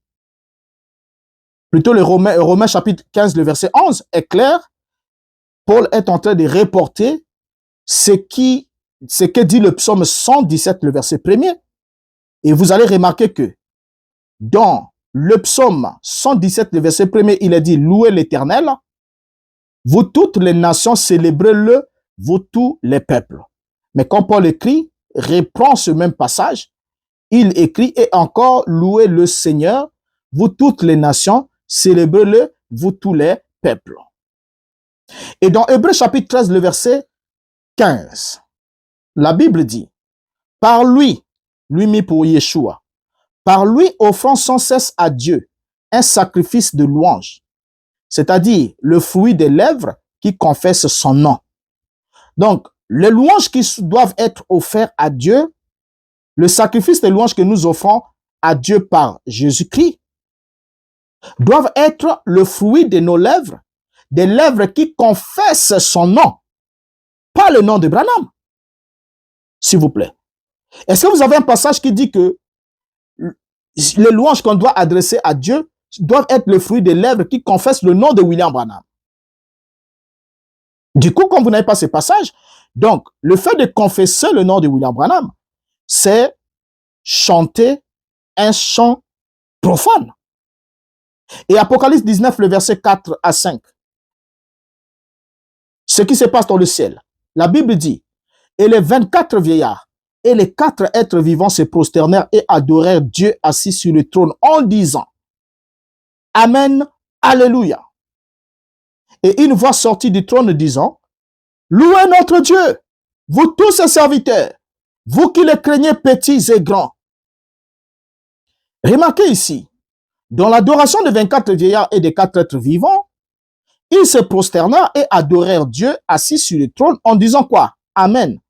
plutôt le Romains chapitre 15, le verset 11 est clair. Paul est en train de reporter ce que dit le psaume 117, le verset 1er. Et vous allez remarquer que dans le psaume 117, le verset 1er, il est dit, louez l'Éternel, vous toutes les nations, célébrez-le, vous tous les peuples. Mais quand Paul écrit, reprend ce même passage, il écrit, et encore, louez le Seigneur, vous toutes les nations, célébrez-le, vous tous les peuples. Et dans Hébreux chapitre 13, le verset 15. La Bible dit, par lui, lui pour Yeshua, par lui offrant sans cesse à Dieu un sacrifice de louange, c'est-à-dire le fruit des lèvres qui confessent son nom. Donc, les louanges qui doivent être offertes à Dieu, le sacrifice de louanges que nous offrons à Dieu par Jésus-Christ, doivent être le fruit de nos lèvres, des lèvres qui confessent son nom, pas le nom de Branham. S'il vous plaît. Est-ce que vous avez un passage qui dit que les louanges qu'on doit adresser à Dieu doivent être le fruit des lèvres qui confessent le nom de William Branham? Du coup, comme vous n'avez pas ce passage, donc le fait de confesser le nom de William Branham, c'est chanter un chant profane. Et Apocalypse 19, le verset 4 à 5. Ce qui se passe dans le ciel. La Bible dit, et les 24 vieillards et les 4 êtres vivants se prosternèrent et adorèrent Dieu assis sur le trône en disant, Amen, Alléluia. Et une voix sortit du trône disant, louez notre Dieu, vous tous ses serviteurs, vous qui le craignez petits et grands. Remarquez ici, dans l'adoration des 24 vieillards et des 4 êtres vivants, ils se prosternèrent et adorèrent Dieu assis sur le trône en disant quoi? Amen.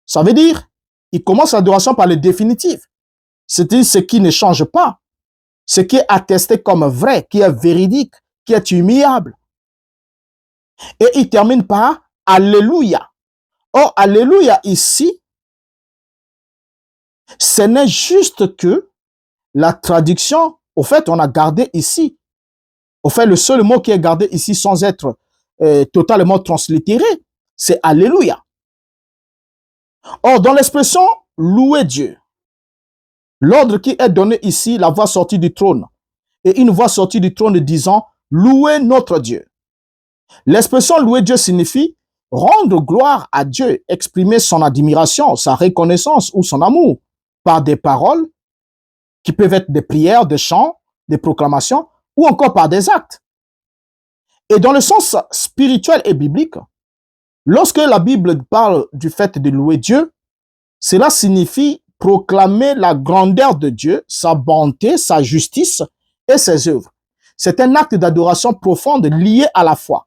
Ça veut dire, ils commencent l'adoration par le définitif. C'est-à-dire ce qui ne change pas, ce qui est attesté comme vrai, qui est véridique, qui est immuable. Et ils terminent par Alléluia. Or, Alléluia ici, ce n'est juste que la traduction, au fait, on a gardé ici. Au fait, le seul mot qui est gardé ici sans être totalement translittéré, c'est Alléluia. Or, dans l'expression louer Dieu, l'ordre qui est donné ici, la voix sortie du trône, et une voix sortie du trône disant louer notre Dieu. L'expression louer Dieu signifie rendre gloire à Dieu, exprimer son admiration, sa reconnaissance ou son amour par des paroles qui peuvent être des prières, des chants, des proclamations ou encore par des actes. Et dans le sens spirituel et biblique, lorsque la Bible parle du fait de louer Dieu, cela signifie proclamer la grandeur de Dieu, sa bonté, sa justice et ses œuvres. C'est un acte d'adoration profonde lié à la foi.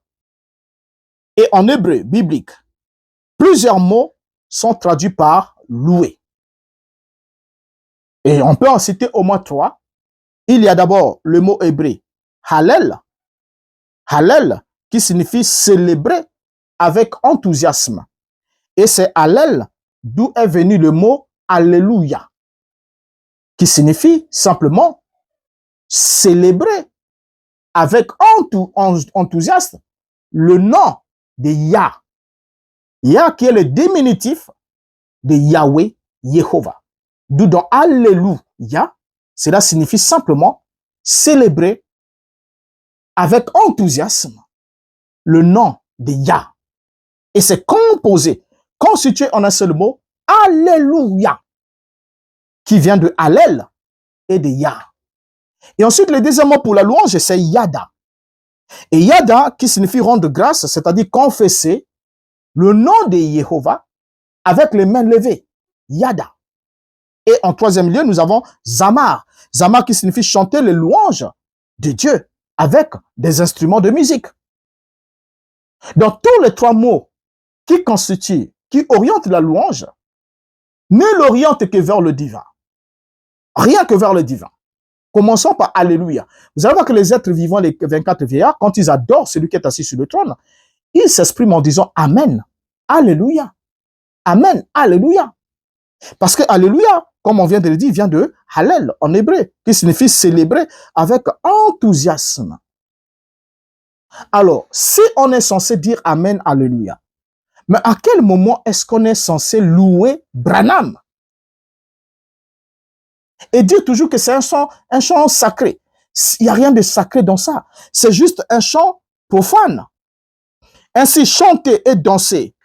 Et en hébreu biblique, plusieurs mots sont traduits par louer. Et on peut en citer au moins 3. Il y a d'abord le mot hébreu Hallel. Hallel qui signifie célébrer avec enthousiasme. Et c'est Hallel d'où est venu le mot Alléluia, qui signifie simplement célébrer avec enthousiasme le nom de Yah. Yah qui est le diminutif de Yahweh, Yehovah. D'où dans Alléluia, cela signifie simplement célébrer avec enthousiasme le nom de Yah. Et c'est composé, constitué en un seul mot, Alléluia, qui vient de Hallel et de Yah. Et ensuite, le deuxième mot pour la louange, c'est Yada. Et Yada, qui signifie rendre grâce, c'est-à-dire confesser le nom de Yehovah avec les mains levées. Yada. Et en troisième lieu, nous avons Zamar. Zamar qui signifie chanter les louanges de Dieu avec des instruments de musique. Dans tous les 3 mots qui constituent, qui orientent la louange, ne l'oriente que vers le divin. Rien que vers le divin. Commençons par Alléluia. Vous allez voir que les êtres vivants, les 24 vieillards, quand ils adorent celui qui est assis sur le trône, ils s'expriment en disant Amen, Alléluia, Amen, Alléluia. Parce que Alléluia, comme on vient de le dire, vient de Hallel en hébreu, qui signifie célébrer avec enthousiasme. Alors, si on est censé dire Amen, Alléluia, mais à quel moment est-ce qu'on est censé louer Branham? Et dire toujours que c'est un chant sacré. Il n'y a rien de sacré dans ça. C'est juste un chant profane. Ainsi, chanter et danser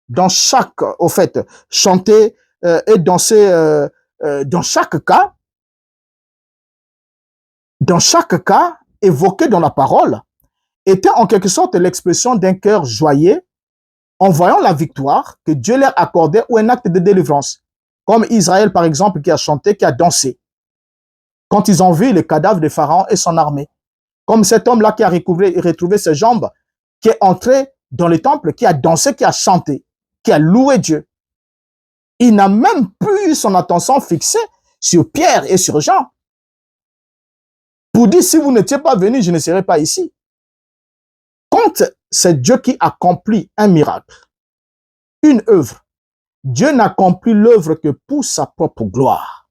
dans chaque, au fait, chanter et danser dans chaque cas, évoqué dans la parole, était en quelque sorte l'expression d'un cœur joyeux en voyant la victoire que Dieu leur accordait ou un acte de délivrance. Comme Israël, par exemple, qui a chanté, qui a dansé. Quand ils ont vu le cadavre de Pharaon et son armée. Comme cet homme-là qui a retrouvé ses jambes, qui est entré dans le temple, qui a dansé, qui a chanté, qui a loué Dieu. Il n'a même plus eu son attention fixée sur Pierre et sur Jean. Pour dire, si vous n'étiez pas venu, je ne serais pas ici. Quand c'est Dieu qui accomplit un miracle, une œuvre, Dieu n'accomplit l'œuvre que pour sa propre gloire,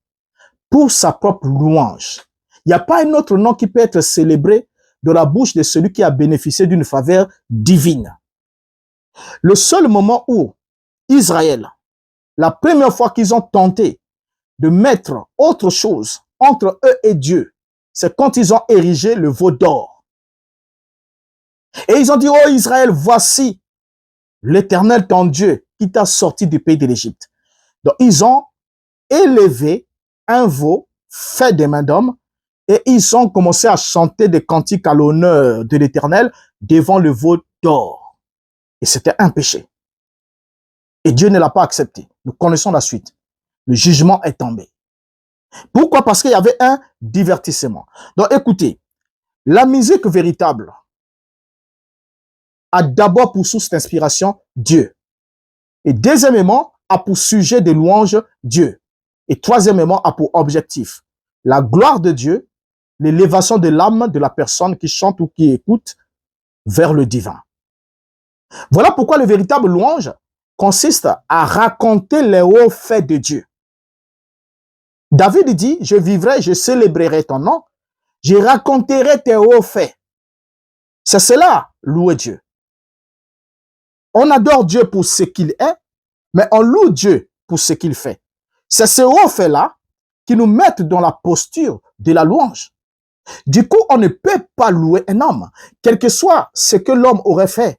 pour sa propre louange. Il n'y a pas un autre nom qui peut être célébré de la bouche de celui qui a bénéficié d'une faveur divine. Le seul moment où Israël, la première fois qu'ils ont tenté de mettre autre chose entre eux et Dieu, c'est quand ils ont érigé le veau d'or. Et ils ont dit, oh Israël, voici l'Éternel ton Dieu qui t'a sorti du pays de l'Égypte. Donc ils ont élevé un veau fait des mains d'hommes et ils ont commencé à chanter des cantiques à l'honneur de l'Éternel devant le veau d'or. Et c'était un péché. Et Dieu ne l'a pas accepté. Nous connaissons la suite. Le jugement est tombé. Pourquoi? Parce qu'il y avait un divertissement. Donc écoutez, la musique véritable a d'abord pour source d'inspiration Dieu. Et deuxièmement, a pour sujet de louange Dieu. Et troisièmement, a pour objectif la gloire de Dieu, l'élévation de l'âme de la personne qui chante ou qui écoute vers le divin. Voilà pourquoi le véritable louange consiste à raconter les hauts faits de Dieu. David dit, je vivrai, je célébrerai ton nom, je raconterai tes hauts faits. C'est cela, louer Dieu. On adore Dieu pour ce qu'il est, mais on loue Dieu pour ce qu'il fait. C'est ces hauts faits-là qui nous mettent dans la posture de la louange. Du coup, on ne peut pas louer un homme, quel que soit ce que l'homme aurait fait.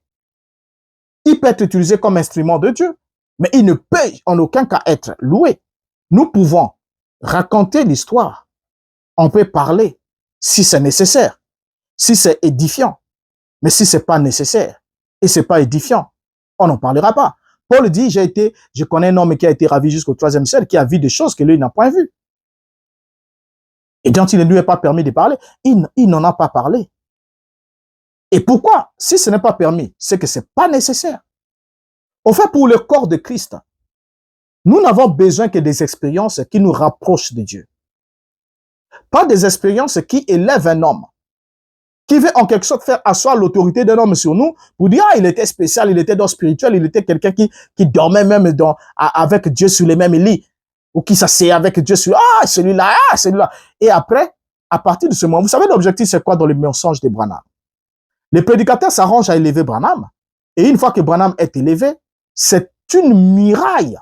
Il peut être utilisé comme instrument de Dieu, mais il ne peut en aucun cas être loué. Nous pouvons raconter l'histoire. On peut parler si c'est nécessaire, si c'est édifiant. Mais si c'est pas nécessaire et c'est pas édifiant, on n'en parlera pas. Paul dit, je connais un homme qui a été ravi jusqu'au 3e ciel, qui a vu des choses que lui n'a pas vues. Et dont il ne lui est pas permis de parler, il n'en a pas parlé. Et pourquoi? Si ce n'est pas permis, c'est que c'est pas nécessaire. Au fait, pour le corps de Christ, nous n'avons besoin que des expériences qui nous rapprochent de Dieu. Pas des expériences qui élèvent un homme, qui veut en quelque sorte faire asseoir l'autorité d'un homme sur nous pour dire, ah, il était spécial, il était dans le spirituel, il était quelqu'un qui dormait même avec Dieu sur les mêmes lits, ou qui s'asseyait avec Dieu sur, ah, celui-là. Et après, à partir de ce moment, vous savez l'objectif c'est quoi dans le mensonge de Branham? Les prédicateurs s'arrangent à élever Branham, et une fois que Branham est élevé, c'est une muraille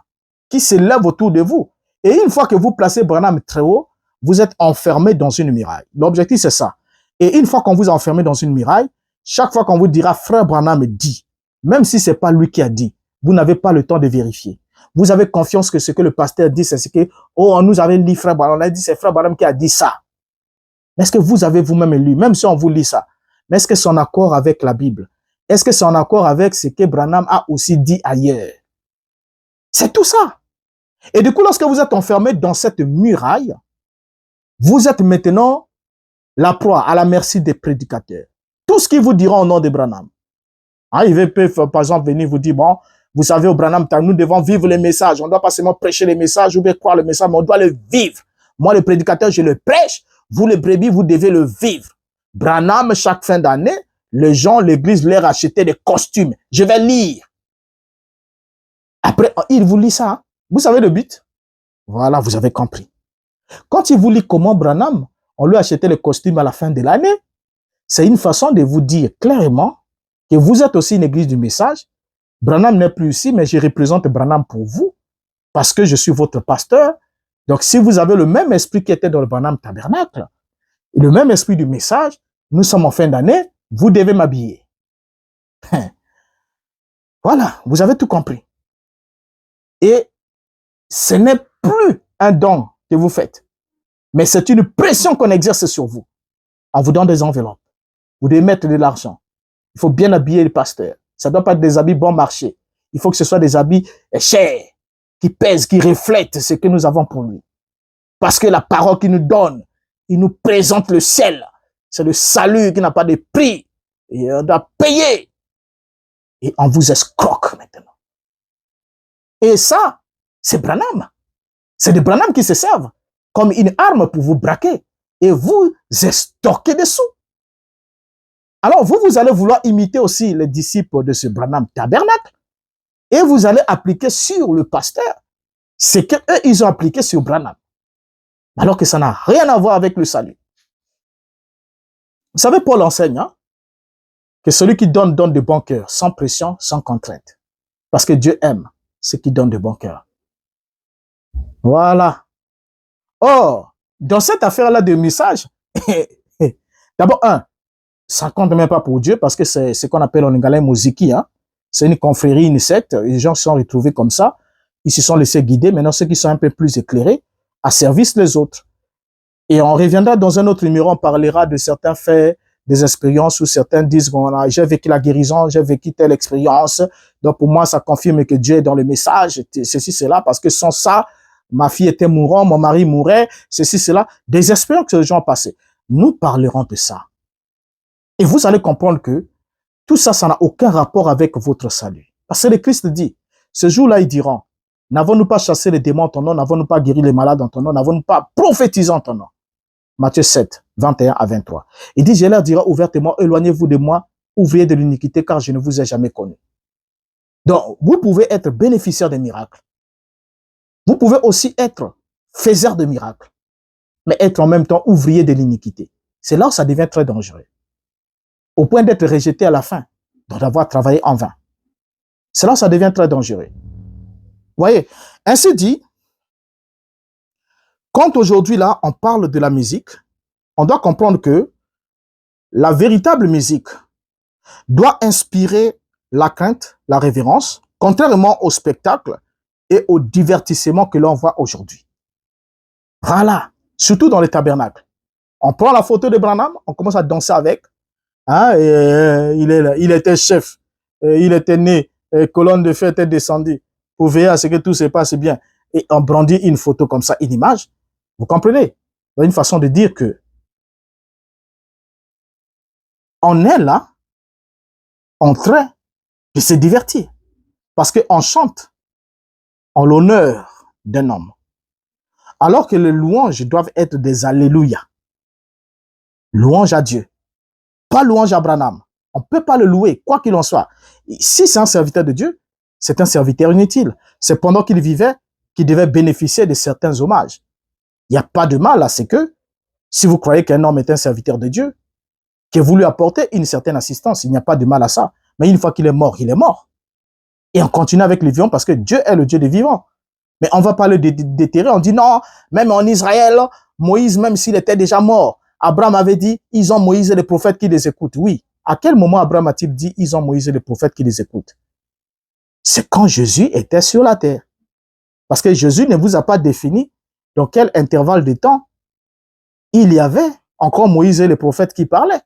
qui s'élève autour de vous. Et une fois que vous placez Branham très haut, vous êtes enfermé dans une muraille. L'objectif c'est ça. Et une fois qu'on vous a enfermé dans une muraille, chaque fois qu'on vous dira, frère Branham dit, même si c'est pas lui qui a dit, vous n'avez pas le temps de vérifier. Vous avez confiance que ce que le pasteur dit, c'est ce que, oh, on nous avait lu frère Branham, on a dit, c'est frère Branham qui a dit ça. Est-ce que vous avez vous-même lu, même si on vous lit ça, mais est-ce que c'est en accord avec la Bible? Est-ce que c'est en accord avec ce que Branham a aussi dit ailleurs? C'est tout ça. Et du coup, lorsque vous êtes enfermé dans cette muraille, vous êtes maintenant la proie à la merci des prédicateurs. Tout ce qu'ils vous diront au nom de Branham. Hein, ils peuvent, par exemple, venir vous dire, bon, vous savez, au Branham, nous devons vivre les messages. On ne doit pas seulement prêcher les messages ou bien croire le message, mais on doit le vivre. Moi, le prédicateur, je le prêche. Vous, les brebis, vous devez le vivre. Branham, chaque fin d'année, les gens, l'église leur achetait des costumes. Je vais lire. Après, il vous lit ça. Hein? Vous savez le but? Voilà, vous avez compris. Quand il vous lit comment Branham, on lui achetait les costumes à la fin de l'année, c'est une façon de vous dire clairement que vous êtes aussi une église du message. Branham n'est plus ici, mais je représente Branham pour vous, parce que je suis votre pasteur. Donc, si vous avez le même esprit qui était dans le Branham Tabernacle, le même esprit du message, nous sommes en fin d'année, vous devez m'habiller. Voilà, vous avez tout compris. Et ce n'est plus un don que vous faites, mais c'est une pression qu'on exerce sur vous. On vous donne des enveloppes. Vous devez mettre de l'argent. Il faut bien habiller le pasteur. Ça ne doit pas être des habits bon marché. Il faut que ce soit des habits chers, qui pèsent, qui reflètent ce que nous avons pour lui. Parce que la parole qu'il nous donne, il nous présente le ciel. C'est le salut qui n'a pas de prix. Et on doit payer. Et on vous escroque maintenant. Et ça, c'est Branham. C'est des Branham qui se servent comme une arme pour vous braquer et vous estorquer des sous. Alors, vous allez vouloir imiter aussi les disciples de ce Branham tabernacle et vous allez appliquer sur le pasteur ce qu'eux, ils ont appliqué sur Branham. Alors que ça n'a rien à voir avec le salut. Vous savez, Paul enseigne que celui qui donne, donne de bon cœur, sans pression, sans contrainte. Parce que Dieu aime ceux qui donnent de bon cœur. Voilà. Or, dans cette affaire-là de message, d'abord, ça ne compte même pas pour Dieu parce que c'est ce qu'on appelle en anglais Moziki. C'est une confrérie, une secte. Les gens se sont retrouvés comme ça. Ils se sont laissés guider. Maintenant, ceux qui sont un peu plus éclairés, à service des autres. Et on reviendra dans un autre numéro, on parlera de certains faits, des expériences où certains disent j'ai vécu la guérison, j'ai vécu telle expérience. Donc pour moi, ça confirme que Dieu est dans le message, ceci, cela, parce que sans ça, ma fille était mourante, mon mari mourait, ceci, cela. Des expériences que les gens ont passées. Nous parlerons de ça. Et vous allez comprendre que tout ça, ça n'a aucun rapport avec votre salut. Parce que le Christ dit, ce jour-là, ils diront, n'avons-nous pas chassé les démons en ton nom, n'avons-nous pas guéri les malades en ton nom, n'avons-nous pas prophétisé en ton nom. Matthieu 7, 21 à 23. Il dit, je leur dirai ouvertement, éloignez-vous de moi, ouvriers de l'iniquité, car je ne vous ai jamais connu. Donc, vous pouvez être bénéficiaire des miracles. Vous pouvez aussi être faiseur de miracles, mais être en même temps ouvrier de l'iniquité. C'est là où ça devient très dangereux. Au point d'être rejeté à la fin, donc d'avoir travaillé en vain. C'est là où ça devient très dangereux. Vous voyez, ainsi dit, quand aujourd'hui là, on parle de la musique, on doit comprendre que la véritable musique doit inspirer la crainte, la révérence, contrairement au spectacle et au divertissement que l'on voit aujourd'hui. Voilà, surtout dans les tabernacles. On prend la photo de Branham, on commence à danser avec. Il était chef, il était né, colonne de feu était descendue pour veiller à ce que tout se passe bien. Et on brandit une photo comme ça, une image. Vous comprenez? C'est une façon de dire que on est là en train de se divertir. Parce qu'on chante en l'honneur d'un homme. Alors que les louanges doivent être des alléluia. Louange à Dieu. Pas louange à Branham. On ne peut pas le louer, quoi qu'il en soit. Si c'est un serviteur de Dieu, c'est un serviteur inutile. C'est pendant qu'il vivait qu'il devait bénéficier de certains hommages. Il n'y a pas de mal à ce que, si vous croyez qu'un homme est un serviteur de Dieu, que vous lui apportez une certaine assistance, il n'y a pas de mal à ça. Mais une fois qu'il est mort, il est mort. Et on continue avec les vivants parce que Dieu est le Dieu des vivants. Mais on va parler des terreurs, on dit non, même en Israël, Moïse, même s'il était déjà mort, Abraham avait dit, ils ont Moïse et les prophètes qui les écoutent. Oui. À quel moment Abraham a-t-il dit, ils ont Moïse et les prophètes qui les écoutent? C'est quand Jésus était sur la terre. Parce que Jésus ne vous a pas défini dans quel intervalle de temps il y avait encore Moïse et les prophètes qui parlaient.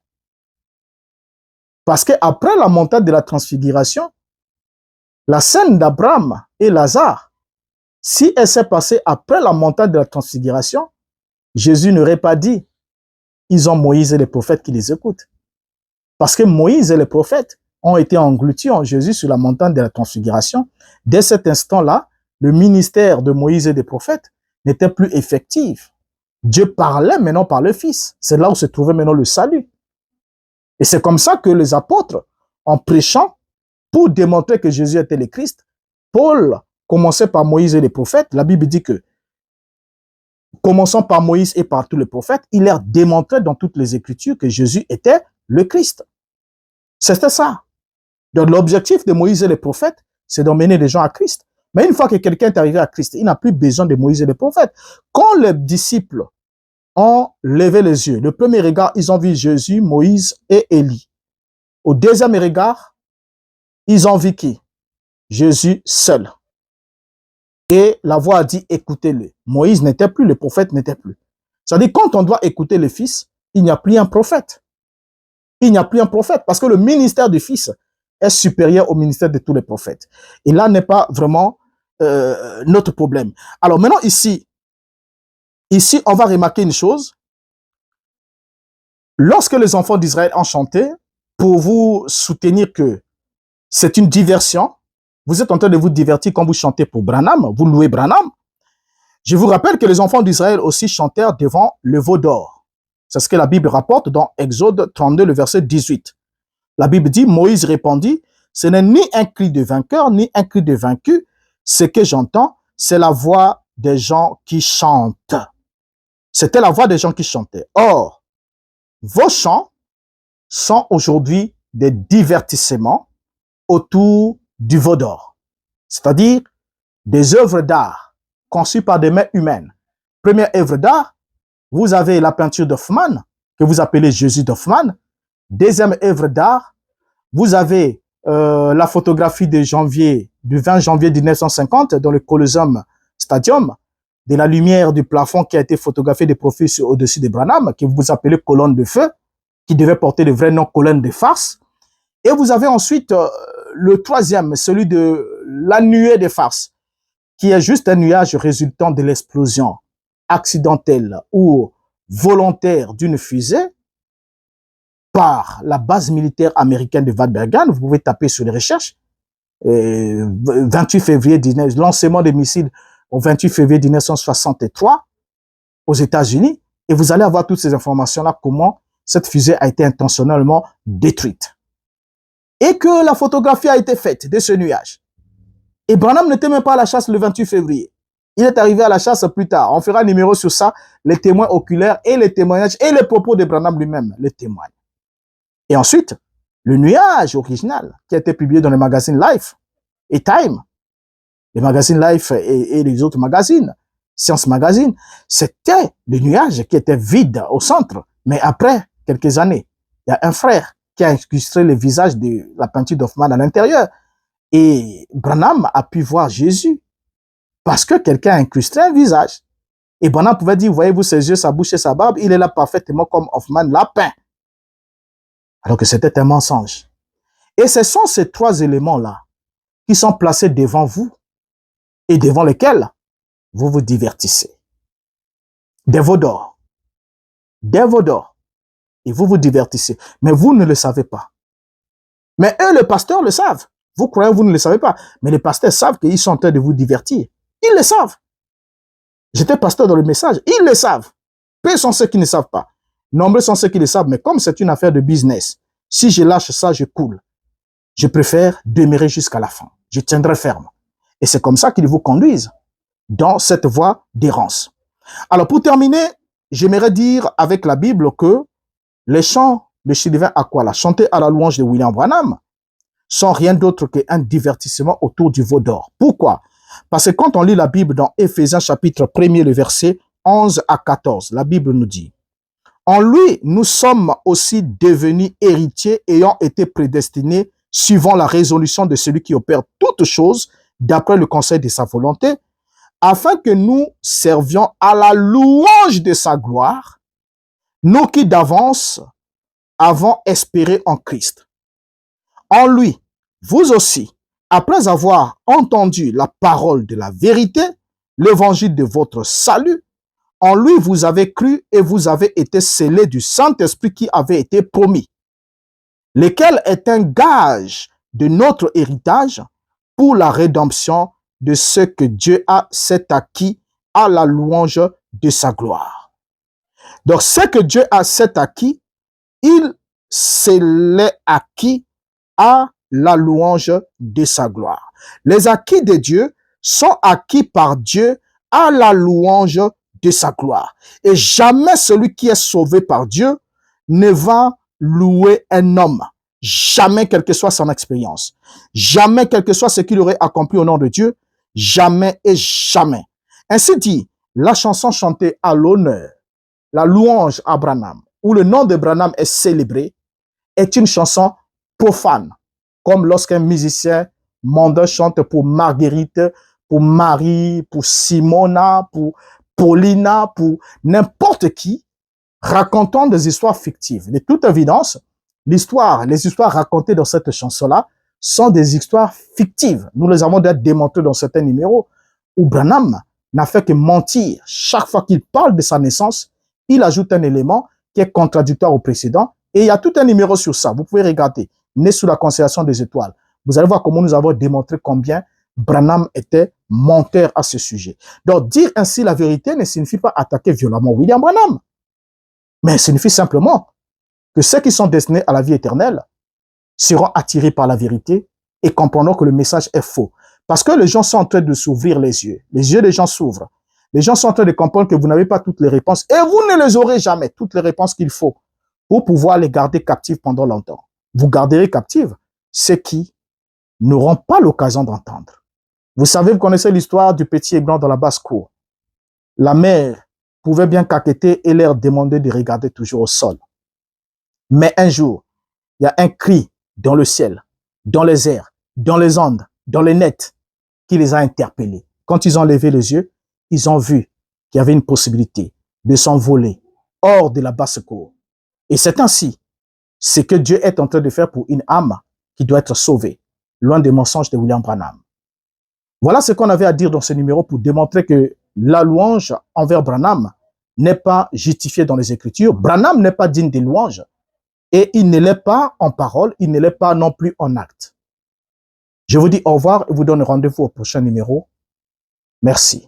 Parce qu'après la montée de la transfiguration, la scène d'Abraham et Lazare, si elle s'est passée après la montée de la transfiguration, Jésus n'aurait pas dit, ils ont Moïse et les prophètes qui les écoutent. Parce que Moïse et les prophètes ont été engloutis en Jésus sur la montagne de la transfiguration. Dès cet instant-là, le ministère de Moïse et des prophètes n'était plus effectif. Dieu parlait maintenant par le Fils. C'est là où se trouvait maintenant le salut. Et c'est comme ça que les apôtres, en prêchant, pour démontrer que Jésus était le Christ, Paul commençait par Moïse et les prophètes. La Bible dit que, commençant par Moïse et par tous les prophètes, il leur démontrait dans toutes les Écritures que Jésus était le Christ. C'était ça. Donc l'objectif de Moïse et les prophètes, c'est d'emmener les gens à Christ. Mais une fois que quelqu'un est arrivé à Christ, il n'a plus besoin de Moïse et les prophètes. Quand les disciples ont levé les yeux, le premier regard, ils ont vu Jésus, Moïse et Élie. Au deuxième regard, ils ont vu qui? Jésus seul. Et la voix a dit, écoutez-le. Moïse n'était plus, le prophète n'était plus. C'est-à-dire, quand on doit écouter le Fils, il n'y a plus un prophète. Il n'y a plus un prophète, parce que le ministère du Fils est supérieur au ministère de tous les prophètes. Et là n'est pas vraiment notre problème. Alors maintenant ici, on va remarquer une chose. Lorsque les enfants d'Israël ont chanté, pour vous soutenir que c'est une diversion, vous êtes en train de vous divertir quand vous chantez pour Branham, vous louez Branham. Je vous rappelle que les enfants d'Israël aussi chantèrent devant le veau d'or. C'est ce que la Bible rapporte dans Exode 32, le verset 18. La Bible dit, Moïse répondit, ce n'est ni un cri de vainqueur, ni un cri de vaincu. Ce que j'entends, c'est la voix des gens qui chantent. C'était la voix des gens qui chantaient. Or, vos chants sont aujourd'hui des divertissements autour du veau d'or, c'est-à-dire des œuvres d'art conçues par des mains humaines. Première œuvre d'art, vous avez la peinture d'Hoffmann, que vous appelez Jésus d'Hoffmann. Deuxième œuvre d'art, vous avez la photographie du 20 janvier 1950 dans le Colosseum Stadium, de la lumière du plafond qui a été photographiée de profil au-dessus de Branham, que vous appelez colonne de feu, qui devait porter le vrai nom colonne de farce. Et vous avez ensuite le troisième, celui de la nuée de farce, qui est juste un nuage résultant de l'explosion accidentelle ou volontaire d'une fusée par la base militaire américaine de Vadbergan. Vous pouvez taper sur les recherches. 28 février, lancement des missiles au 28 février 1963 aux États-Unis. Et vous allez avoir toutes ces informations-là, comment cette fusée a été intentionnellement détruite. Et que la photographie a été faite de ce nuage. Et Branham n'était même pas à la chasse le 28 février. Il est arrivé à la chasse plus tard. On fera un numéro sur ça, les témoins oculaires et les témoignages et les propos de Branham lui-même, les témoignent. Et ensuite, le nuage original qui a été publié dans les magazines Life et Time, les magazines Life et les autres magazines, Science Magazine, c'était le nuage qui était vide au centre. Mais après quelques années, il y a un frère qui a illustré le visage de la peinture d'Hoffmann à l'intérieur. Et Branham a pu voir Jésus parce que quelqu'un a incrusté un visage. Et Branham pouvait dire, voyez-vous ses yeux, sa bouche et sa barbe, il est là parfaitement comme Hoffmann l'a peint. Alors que c'était un mensonge. Et ce sont ces trois éléments-là qui sont placés devant vous et devant lesquels vous vous divertissez. Des veaux d'or. Des veaux d'or. Et vous vous divertissez. Mais vous ne le savez pas. Mais eux, les pasteurs, le savent. Vous croyez que vous ne le savez pas. Mais les pasteurs savent qu'ils sont en train de vous divertir. Ils le savent. J'étais pasteur dans le message. Ils le savent. Peu sont ceux qui ne savent pas. Nombreux sont ceux qui le savent. Mais comme c'est une affaire de business, si je lâche ça, je coule. Je préfère demeurer jusqu'à la fin. Je tiendrai ferme. Et c'est comme ça qu'ils vous conduisent dans cette voie d'errance. Alors, pour terminer, j'aimerais dire avec la Bible que les chants de Sylvain Aquala, chantés à la louange de William Branham, sont rien d'autre qu'un divertissement autour du veau d'or. Pourquoi? Parce que quand on lit la Bible dans Éphésiens chapitre 1er, le verset 11 à 14, la Bible nous dit, « En lui, nous sommes aussi devenus héritiers ayant été prédestinés suivant la résolution de celui qui opère toutes choses d'après le conseil de sa volonté, afin que nous servions à la louange de sa gloire, nous qui d'avance avons espéré en Christ. En lui, vous aussi, après avoir entendu la parole de la vérité, l'évangile de votre salut, en lui vous avez cru et vous avez été scellés du Saint-Esprit qui avait été promis, lequel est un gage de notre héritage pour la rédemption de ce que Dieu s'est acquis à la louange de sa gloire. » Donc, ce que Dieu s'est acquis, il se l'est acquis à la louange de sa gloire. Les acquis de Dieu sont acquis par Dieu à la louange de sa gloire. Et jamais celui qui est sauvé par Dieu ne va louer un homme. Jamais, quelle que soit son expérience. Jamais, quel que soit ce qu'il aurait accompli au nom de Dieu. Jamais et jamais. Ainsi dit, la chanson chantée à l'honneur, la louange à Branham, où le nom de Branham est célébré, est une chanson profane. Comme lorsqu'un musicien mondain chante pour Marguerite, pour Marie, pour Simona, pour Paulina, pour n'importe qui, racontant des histoires fictives. De toute évidence, les histoires racontées dans cette chanson-là sont des histoires fictives. Nous les avons déjà démontrées dans certains numéros où Branham n'a fait que mentir. Chaque fois qu'il parle de sa naissance, il ajoute un élément qui est contradictoire au précédent. Et il y a tout un numéro sur ça. Vous pouvez regarder. Né sous la constellation des étoiles. Vous allez voir comment nous avons démontré combien Branham était menteur à ce sujet. Donc, dire ainsi la vérité ne signifie pas attaquer violemment William Branham. Mais signifie simplement que ceux qui sont destinés à la vie éternelle seront attirés par la vérité et comprendront que le message est faux. Parce que les gens sont en train de s'ouvrir les yeux. Les yeux des gens s'ouvrent. Les gens sont en train de comprendre que vous n'avez pas toutes les réponses et vous ne les aurez jamais, toutes les réponses qu'il faut pour pouvoir les garder captifs pendant longtemps. Vous garderez captifs ceux qui n'auront pas l'occasion d'entendre. Vous savez, vous connaissez l'histoire du petit aiglon dans la basse-cour. La mère pouvait bien caqueter et leur demander de regarder toujours au sol. Mais un jour, il y a un cri dans le ciel, dans les airs, dans les ondes, dans les nets, qui les a interpellés. Quand ils ont levé les yeux, ils ont vu qu'il y avait une possibilité de s'envoler hors de la basse-cour. Et c'est ainsi ce que Dieu est en train de faire pour une âme qui doit être sauvée, loin des mensonges de William Branham. Voilà ce qu'on avait à dire dans ce numéro pour démontrer que la louange envers Branham n'est pas justifiée dans les Écritures. Branham n'est pas digne des louanges et il ne l'est pas en parole, il ne l'est pas non plus en acte. Je vous dis au revoir et vous donne rendez-vous au prochain numéro. Merci.